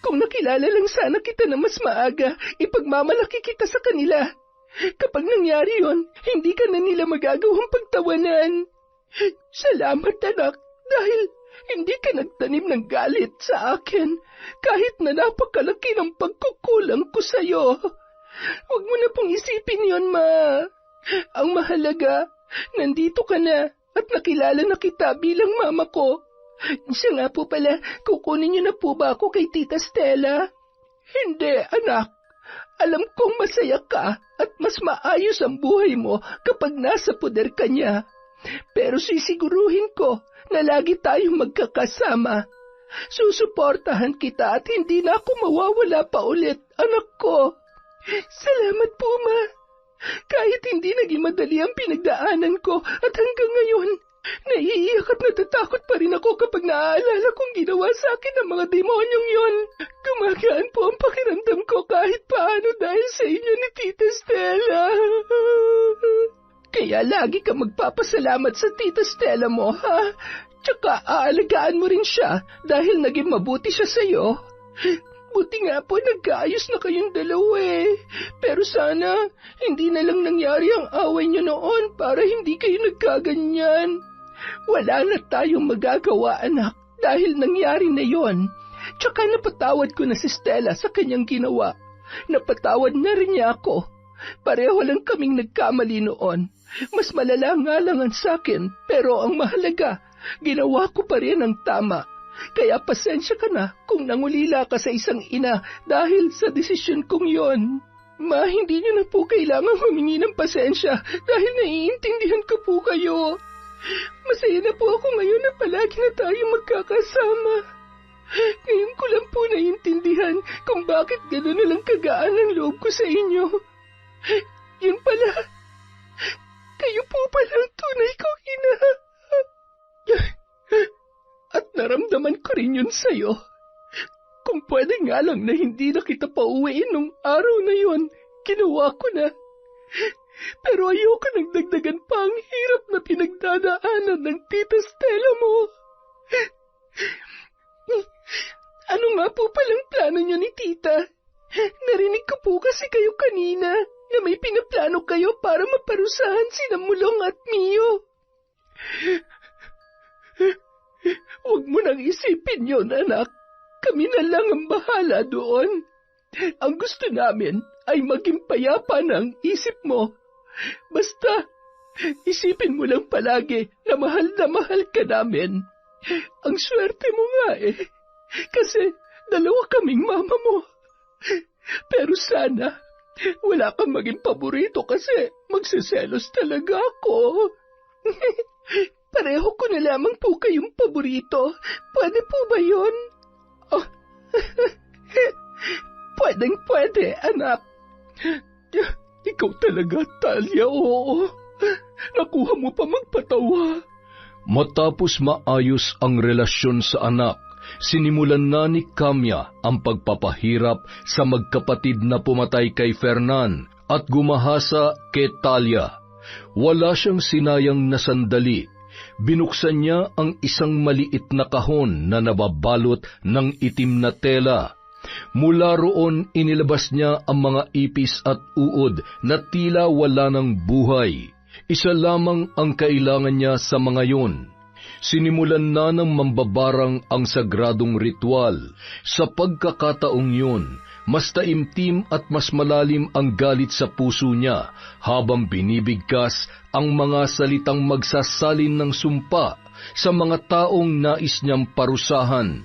Kung nakilala lang sana kita na mas maaga, ipagmamalaki kita sa kanila. Kapag nangyari yon, hindi ka na nila magagawang pagtawanan. Salamat, anak, dahil hindi ka nagtanim ng galit sa akin, kahit na napakalaki ng pagkukulang ko sa'yo. Huwag mo na pong isipin yon, ma. Ang mahalaga, nandito ka na at nakilala na kita bilang mama ko. Siya nga po pala, kukunin niyo na po ba ako kay Tita Stella? Hindi, anak. Alam kong masaya ka at mas maayos ang buhay mo kapag nasa poder ka niya. Pero sisiguruhin ko na lagi tayong magkakasama. Susuportahan kita at hindi na ako mawawala pa ulit, anak ko. Salamat po, ma. Kahit hindi naging madali ang pinagdaanan ko at hanggang ngayon, naiiyak at natatakot pa rin ako kapag naaalala kong ginawa sa akin ng mga demonyong yon. Gumagaan po ang pakiramdam ko kahit paano dahil sa inyo ni Tita Stella. Kaya lagi ka magpapasalamat sa Tita Stella mo, ha? Tsaka aalagaan mo rin siya dahil naging mabuti siya sa'yo. Buti nga po nagkaayos na kayong dalawa eh. Pero sana hindi na lang nangyari ang away niyo noon para hindi kayo nagkaganyan. Wala na tayong magagawa, anak, dahil nangyari na yon. Tsaka napatawad ko na si Stella sa kanyang ginawa. Napatawad na rin niya ako. Pareho lang kaming nagkamali noon. Mas malala nga lang ang sakin, pero ang mahalaga, ginawa ko pa rin ang tama. Kaya pasensya ka na kung nangulila ka sa isang ina dahil sa desisyon kong yon. Ma, hindi niyo na po kailangang humingi ng pasensya dahil naiintindihan ko po kayo. Masaya na po ako ngayon na palagi na tayo magkakasama. Ngayon ko lang po naiintindihan kung bakit gano'n na lang kagaan ang loob ko sa inyo. Yun pala, kayo po pala ang tunay kong ina. At naramdaman ko rin yun sa'yo. Kung pwede nga lang na hindi na kita pauwiin nung araw na yon, ginawa ko na. Pero ayoko nang dagdagan pa ang hirap na pinagdadaanan ng Tita Stella mo. Ano nga po palang plano niyo ni Tita? Narinig ko po kasi kayo kanina na may pinaplano kayo para maparusahan sina Mulong at Mio. Huwag mo nang isipin yon, anak. Kami na lang ang bahala doon. Ang gusto namin ay maging payapa ng isip mo. Basta, isipin mo lang palagi na mahal ka namin. Ang swerte mo nga kasi dalawa kaming mama mo. Pero sana, wala kang maging paborito kasi magsiselos talaga ako. Pareho ko na lamang po kayong paborito. Pwede po ba yun? Oh. Pwede, anak. Ikaw talaga, Talia, oo. Nakuha mo pa magpatawa. Matapos maayos ang relasyon sa anak, sinimulan na ni Kamya ang pagpapahirap sa magkapatid na pumatay kay Fernan at gumahasa kay Talia. Wala siyang sinayang na sandali. Binuksan niya ang isang maliit na kahon na nababalot ng itim na tela. Mula roon inilabas niya ang mga ipis at uod na tila wala ng buhay. Isa lamang ang kailangan niya sa mga yun. Sinimulan na ng mambabarang ang sagradong ritual. Sa pagkakataong yun, mas taimtim at mas malalim ang galit sa puso niya habang binibigkas ang mga salitang magsasalin ng sumpa sa mga taong nais niyang parusahan.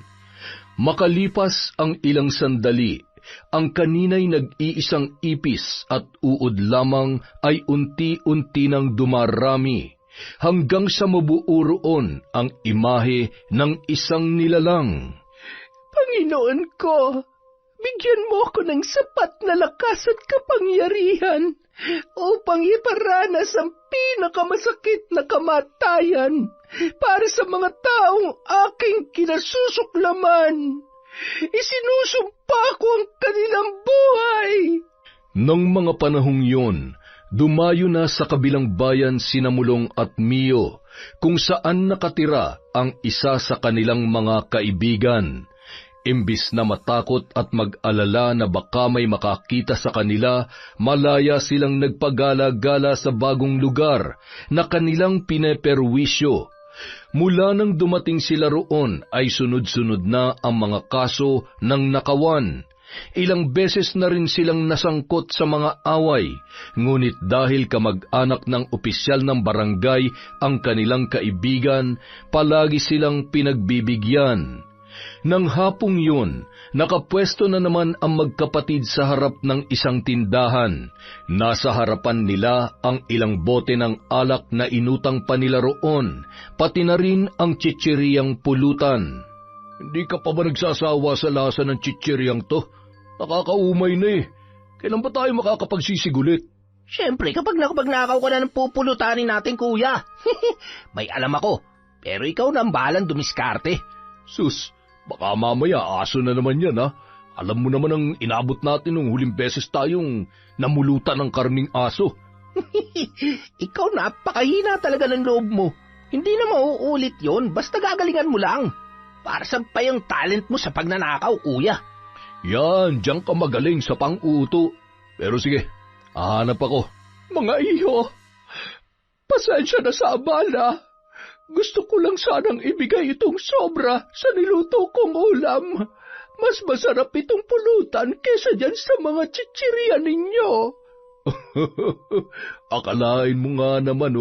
Makalipas ang ilang sandali, ang kanina'y nag-iisang ipis at uod lamang ay unti-unti nang dumarami, hanggang sa mabuo roon ang imahe ng isang nilalang. Panginoon ko, bigyan mo ako ng sapat na lakas at kapangyarihan upang iparanas ang pinakamasakit na kamatayan para sa mga taong aking kinasusuklaman. Isinusumpa ko ang kanilang buhay. Nang mga panahong yun, dumayo na sa kabilang bayan sina Mulong at Mio, kung saan nakatira ang isa sa kanilang mga kaibigan. Imbis na matakot at mag-alala na baka may makakita sa kanila, malaya silang nagpagala-gala sa bagong lugar na kanilang pineperwisyo. Mula nang dumating sila roon ay sunod-sunod na ang mga kaso ng nakawan. Ilang beses na rin silang nasangkot sa mga away, ngunit dahil kamag-anak ng opisyal ng barangay ang kanilang kaibigan, palagi silang pinagbibigyan. Nang hapong yun, nakapwesto na naman ang magkapatid sa harap ng isang tindahan. Nasa harapan nila ang ilang bote ng alak na inutang pa nila roon, pati na rin ang chichiriyang pulutan. Hindi ka pa ba nagsasawa sa lasa ng chichiriyang to? Nakakaumay na Kailan ba tayo makakapagsisigulit? Siyempre, kapag nakapagnakaw ka na ng pupulutanin natin, kuya. May alam ako, pero ikaw na ang bahalang dumiskarte. Sus, baka mamaya aso na naman yan, ha? Alam mo naman ang inabot natin nung huling beses tayong namulutan ng karning aso. Ikaw napakahina talaga ng loob mo. Hindi na mauulit yon, basta gagalingan mo lang. Para sampay ang talent mo sa pagnanakaw, kuya. Yan, diyan ka magaling sa pang-uuto. Pero sige, hahanap ako. Mga iyo, pasensya na sa abala. Gusto ko lang sanang ibigay itong sobra sa niluto kong ulam. Mas masarap itong pulutan kesa dyan sa mga chichirya ninyo. Akalain mo nga naman,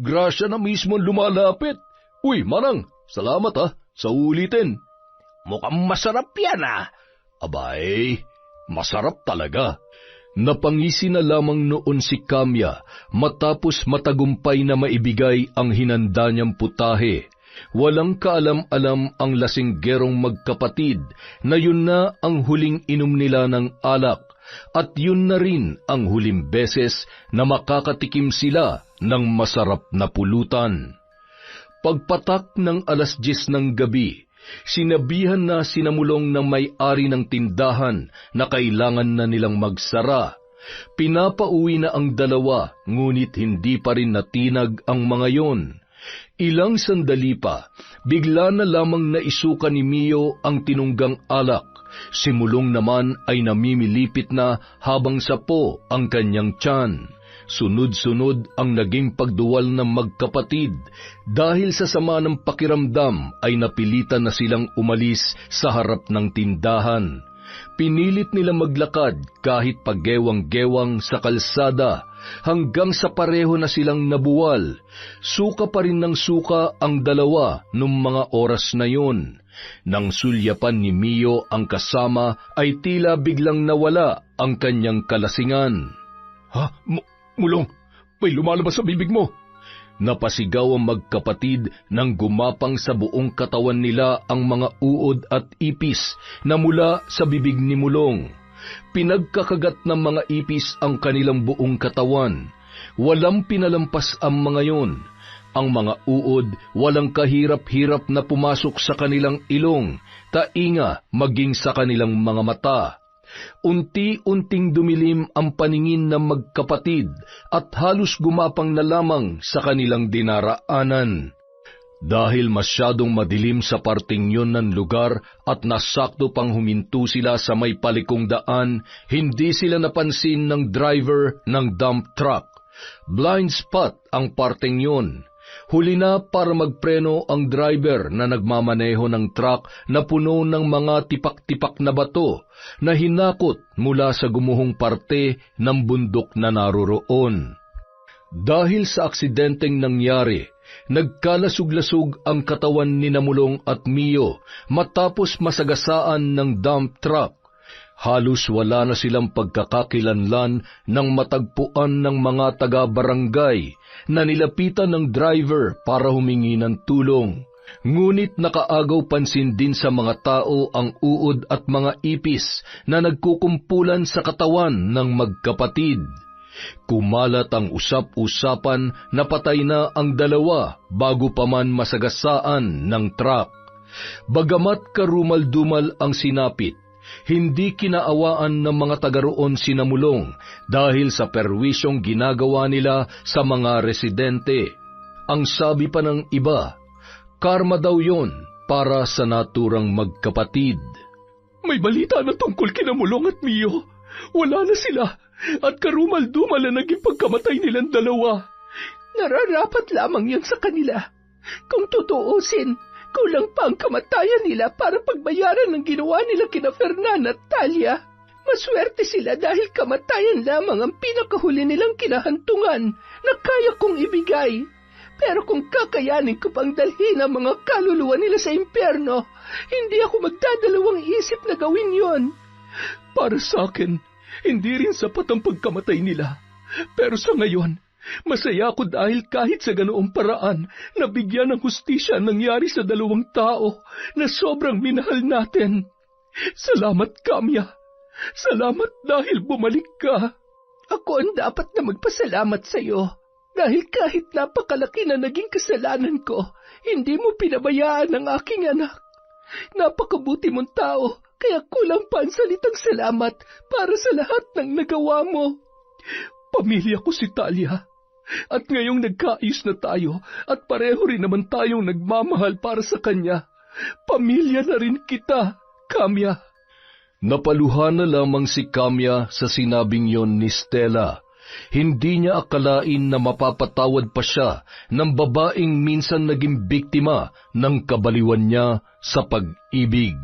grasya na mismo lumalapit. Uy, Manang, salamat sa ulitin. Mukhang masarap yan Abay, masarap talaga. Napangisi na lamang noon si Kamya matapos matagumpay na maibigay ang hinanda niyang putahe. Walang kaalam-alam ang lasinggerong magkapatid na yun na ang huling inom nila ng alak at yun na rin ang huling beses na makakatikim sila ng masarap na pulutan. Pagpatak ng 10:00 ng gabi, Sinabihan na sinamulong ng may-ari ng tindahan na kailangan na nilang magsara. Pinapauwi na ang dalawa, ngunit hindi pa rin natinag ang mga yon. Ilang sandali pa, bigla na lamang naisuka ni Mio ang tinunggang alak. Si Mulong naman ay namimilipit na habang sapo ang kanyang tiyan. Sunod-sunod ang naging pagduwal ng magkapatid. Dahil sa sama ng pakiramdam ay napilitan na silang umalis sa harap ng tindahan. Pinilit nila maglakad kahit paggewang-gewang sa kalsada hanggang sa pareho na silang nabuwal. Suka pa rin ng suka ang dalawa nung mga oras na yun. Nang sulyapan ni Mio ang kasama ay tila biglang nawala ang kanyang kalasingan. Ha? Mulong, may lumalabas sa bibig mo. Napasigaw ang magkapatid nang gumapang sa buong katawan nila ang mga uod at ipis na mula sa bibig ni Mulong. Pinagkakagat ng mga ipis ang kanilang buong katawan. Walang pinalampas ang mga yon. Ang mga uod walang kahirap-hirap na pumasok sa kanilang ilong, tainga maging sa kanilang mga mata. Unti-unting dumilim ang paningin ng magkapatid at halos gumapang na lamang sa kanilang dinaraanan. Dahil masyadong madilim sa parting yon ng lugar at nasakto pang huminto sila sa may palikong daan, hindi sila napansin ng driver ng dump truck. Blind spot ang parting yon. Huli na para magpreno ang driver na nagmamaneho ng truck na puno ng mga tipak-tipak na bato na hinakot mula sa gumuhong parte ng bundok na naroroon. Dahil sa aksidenteng nangyari, nagkalasug-lasug ang katawan ni Mulong at Mio matapos masagasaan ng dump truck. Halos wala na silang pagkakakilanlan nang matagpuan ng mga taga-barangay na nilapitan ng driver para humingi ng tulong. Ngunit nakaagaw pansin din sa mga tao ang uod at mga ipis na nagkukumpulan sa katawan ng magkapatid. Kumalat ang usap-usapan na patay na ang dalawa bago pa man masagasaan ng truck. Bagamat karumal-dumal ang sinapit, hindi kinaawaan ng mga taga-roon si Mulong dahil sa perwisyong ginagawa nila sa mga residente. Ang sabi pa ng iba, karma daw yon para sa naturang magkapatid. May balita na tungkol kina Mulong at Mio. Wala na sila at karumal-dumal na naging pagkamatay nilang dalawa. Nararapat lamang yun sa kanila. Kung tutuusin, kulang pa ang kamatayan nila para pagbayaran ng ginawa nila kina Fernan at Talia. Maswerte sila dahil kamatayan lamang ang pinakahuli nilang kinahantungan na kaya kong ibigay. Pero kung kakayanin ko pang dalhin ang mga kaluluwa nila sa impyerno, hindi ako magdadalawang isip na gawin yon. Para sa akin, hindi rin sapat ang pagkamatay nila. Pero sa ngayon, masaya ako dahil kahit sa ganoong paraan, nabigyan ng hustisya ang nangyari sa dalawang tao na sobrang minahal natin. Salamat, Kamya. Salamat dahil bumalik ka. Ako ang dapat na magpasalamat sa iyo. Dahil kahit napakalaki na naging kasalanan ko, hindi mo pinabayaan ang aking anak. Napakabuti mong tao, kaya kulang pa ang salitang salamat para sa lahat ng nagawa mo. Pamilya ko si Talia. At ngayong nagkaayos na tayo at pareho rin naman tayong nagmamahal para sa kanya, pamilya na rin kita, Kamya. Napaluhan na lamang si Kamya sa sinabing yon ni Stella. Hindi niya akalain na mapapatawad pa siya ng babaeng minsan naging biktima ng kabaliwan niya sa pag-ibig.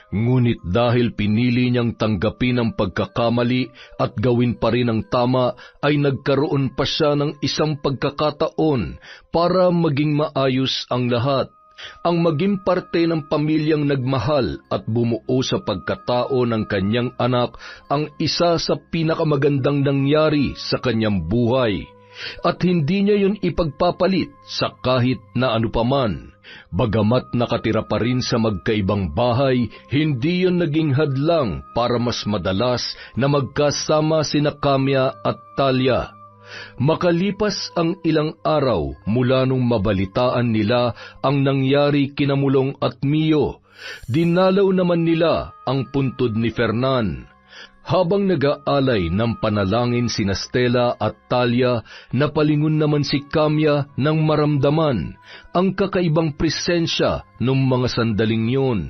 Ngunit dahil pinili niyang tanggapin ang pagkakamali at gawin pa rin ang tama, ay nagkaroon pa siya ng isang pagkakataon para maging maayos ang lahat. Ang maging parte ng pamilyang nagmahal at bumuo sa pagkatao ng kanyang anak ang isa sa pinakamagandang nangyari sa kanyang buhay. At hindi niya yun ipagpapalit sa kahit na ano paman. Bagamat nakatira pa rin sa magkaibang bahay, hindi yun naging hadlang para mas madalas na magkasama sina Kamya at Talia. Makalipas ang ilang araw mula nung mabalitaan nila ang nangyari kina Mulong at Mio, Dinalaw naman nila ang puntod ni Fernan. Habang nag-aalay ng panalangin sina Stella at Talia, napalingon naman si Kamya nang maramdaman ang kakaibang presensya ng mga sandaling yun.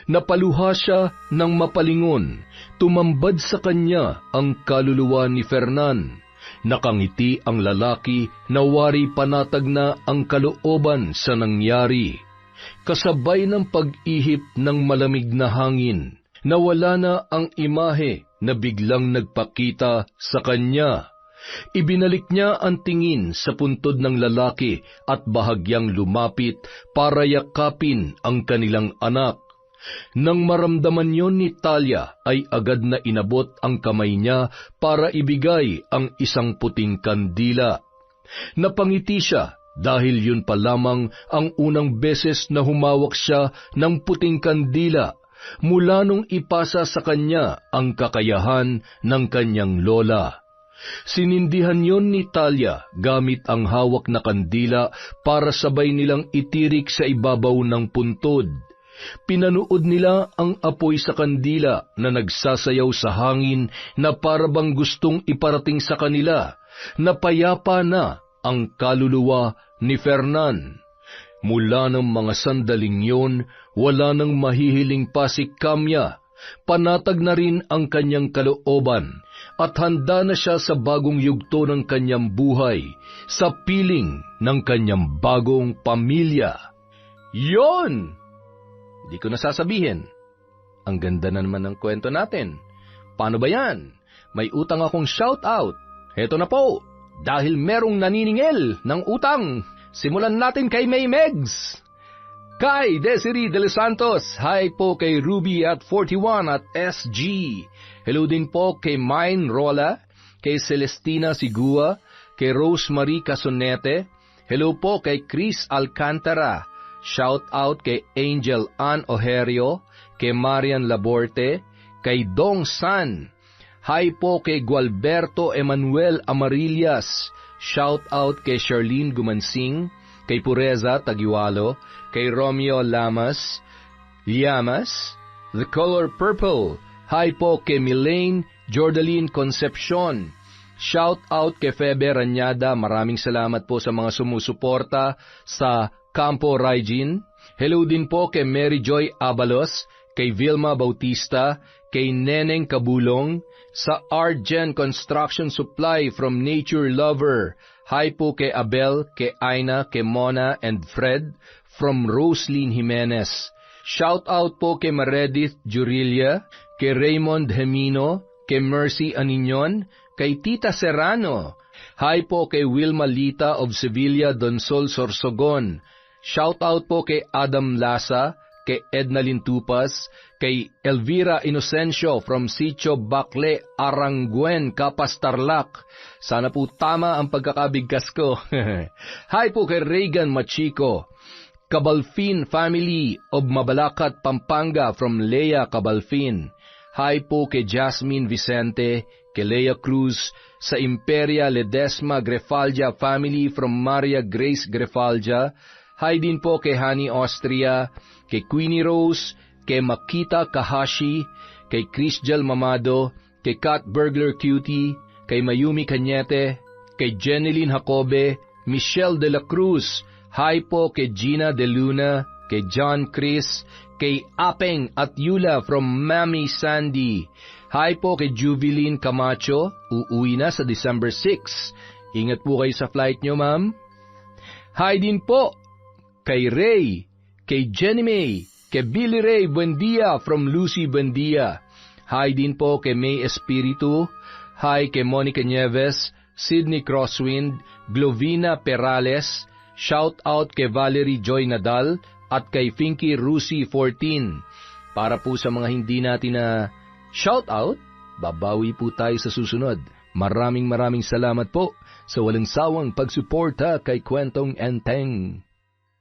Napaluha siya nang mapalingon, tumambad sa kanya ang kaluluwa ni Fernan. Nakangiti ang lalaki na wari panatag na ang kalooban sa nangyari. Kasabay ng pag-ihip ng malamig na hangin, nawala na ang imahe na biglang nagpakita sa kanya. Ibinalik niya ang tingin sa puntod ng lalaki at bahagyang lumapit para yakapin ang kanilang anak. Nang maramdaman yon ni Talia, ay agad na inabot ang kamay niya para ibigay ang isang puting kandila. Napangiti siya dahil yun pa lamang ang unang beses na humawak siya ng puting kandila mula nung ipasa sa kanya ang kakayahan ng kanyang lola. Sinindihan yon ni Talia gamit ang hawak na kandila para sabay nilang itirik sa ibabaw ng puntod. Pinanood nila ang apoy sa kandila na nagsasayaw sa hangin na parabang gustong iparating sa kanila na payapa na ang kaluluwa ni Fernan. Mula ng mga sandaling yon, wala nang mahihiling pa si Kamya. Panatag na rin ang kanyang kalooban at handa na siya sa bagong yugto ng kanyang buhay, sa piling ng kanyang bagong pamilya. Yon! Di ko nasasabihin. Ang ganda na naman ng kwento natin. Paano ba yan? May utang akong shout-out. Heto na po, dahil merong naniningil ng utang. Simulan natin kay May Megs. Kay Desiree de los Santos, hi po kay Ruby at 41 at SG. Hello din po kay Mine Rola, kay Celestina Sigua, kay Rosemary Casonete. Hello po kay Chris Alcantara. Shout out kay Angel Ann Ojerio, kay Marian Laborte, kay Dong San. Hi po kay Gualberto Emanuel Amarillas. Shout out kay Charlene Gumansing, kay Pureza Tagiwalo, kay Romeo Llamas, The Color Purple. Hi po kay Milaine Jordaline Concepcion. Shout out kay Febe Ranyada. Maraming salamat po sa mga sumusuporta sa Campo Raijin. Hello din po kay Mary Joy Abalos, kay Vilma Bautista, kay Neneng Kabulong, sa Argen Construction Supply from Nature Lover. Hi po kay Abel, kay Aina, kay Mona and Fred from Roslyn Jimenez. Shout out po kay Meredith Jurilia, kay Raymond Hemino, kay Mercy Aninion, kay Tita Serrano. Hi po kay Wilma Lita of Sevilla Donsol Sorsogon. Shout out po kay Adam Lasa, kay Edna Lintupas, kay Elvira Inocencio from Sitio Bacle, Aranguen, Capas, Tarlac. Sana po tama ang pagkakabigkas ko. Hi po kay Regan Machico, Cabalfin family of Mabalacat, Pampanga from Lea Cabalfin. Hi po kay Jasmine Vicente, kay Lea Cruz, sa Imperia Ledesma Grefaldia family from Maria Grace Grefaldia. Hi din po kay Honey Austria, kay Queenie Rose, kay Makita Kahashi, kay Chrisjel Mamado, kay Kat Burglar Cutie, kay Mayumi Cañete, kay Jeneline Jacobe, Michelle de la Cruz. Hi po kay Gina de Luna, kay John Chris, kay Apeng at Yula from Mami Sandy. Hi po kay Juveline Camacho, uuwi na sa December 6. Ingat po kayo sa flight nyo, ma'am. Hi din po kay Ray, kay Jenny May, kay Billy Ray Buendia from Lucy Buendia. Hi din po kay May Espiritu. Hi kay Monica Nieves, Sydney Crosswind, Glovina Perales. Shout out kay Valerie Joy Nadal at kay Finky Rusi 14. Para po sa mga hindi natin na shout out, babawi po tayo sa susunod. Maraming salamat po sa walang sawang pagsuporta kay Kwentong Enteng.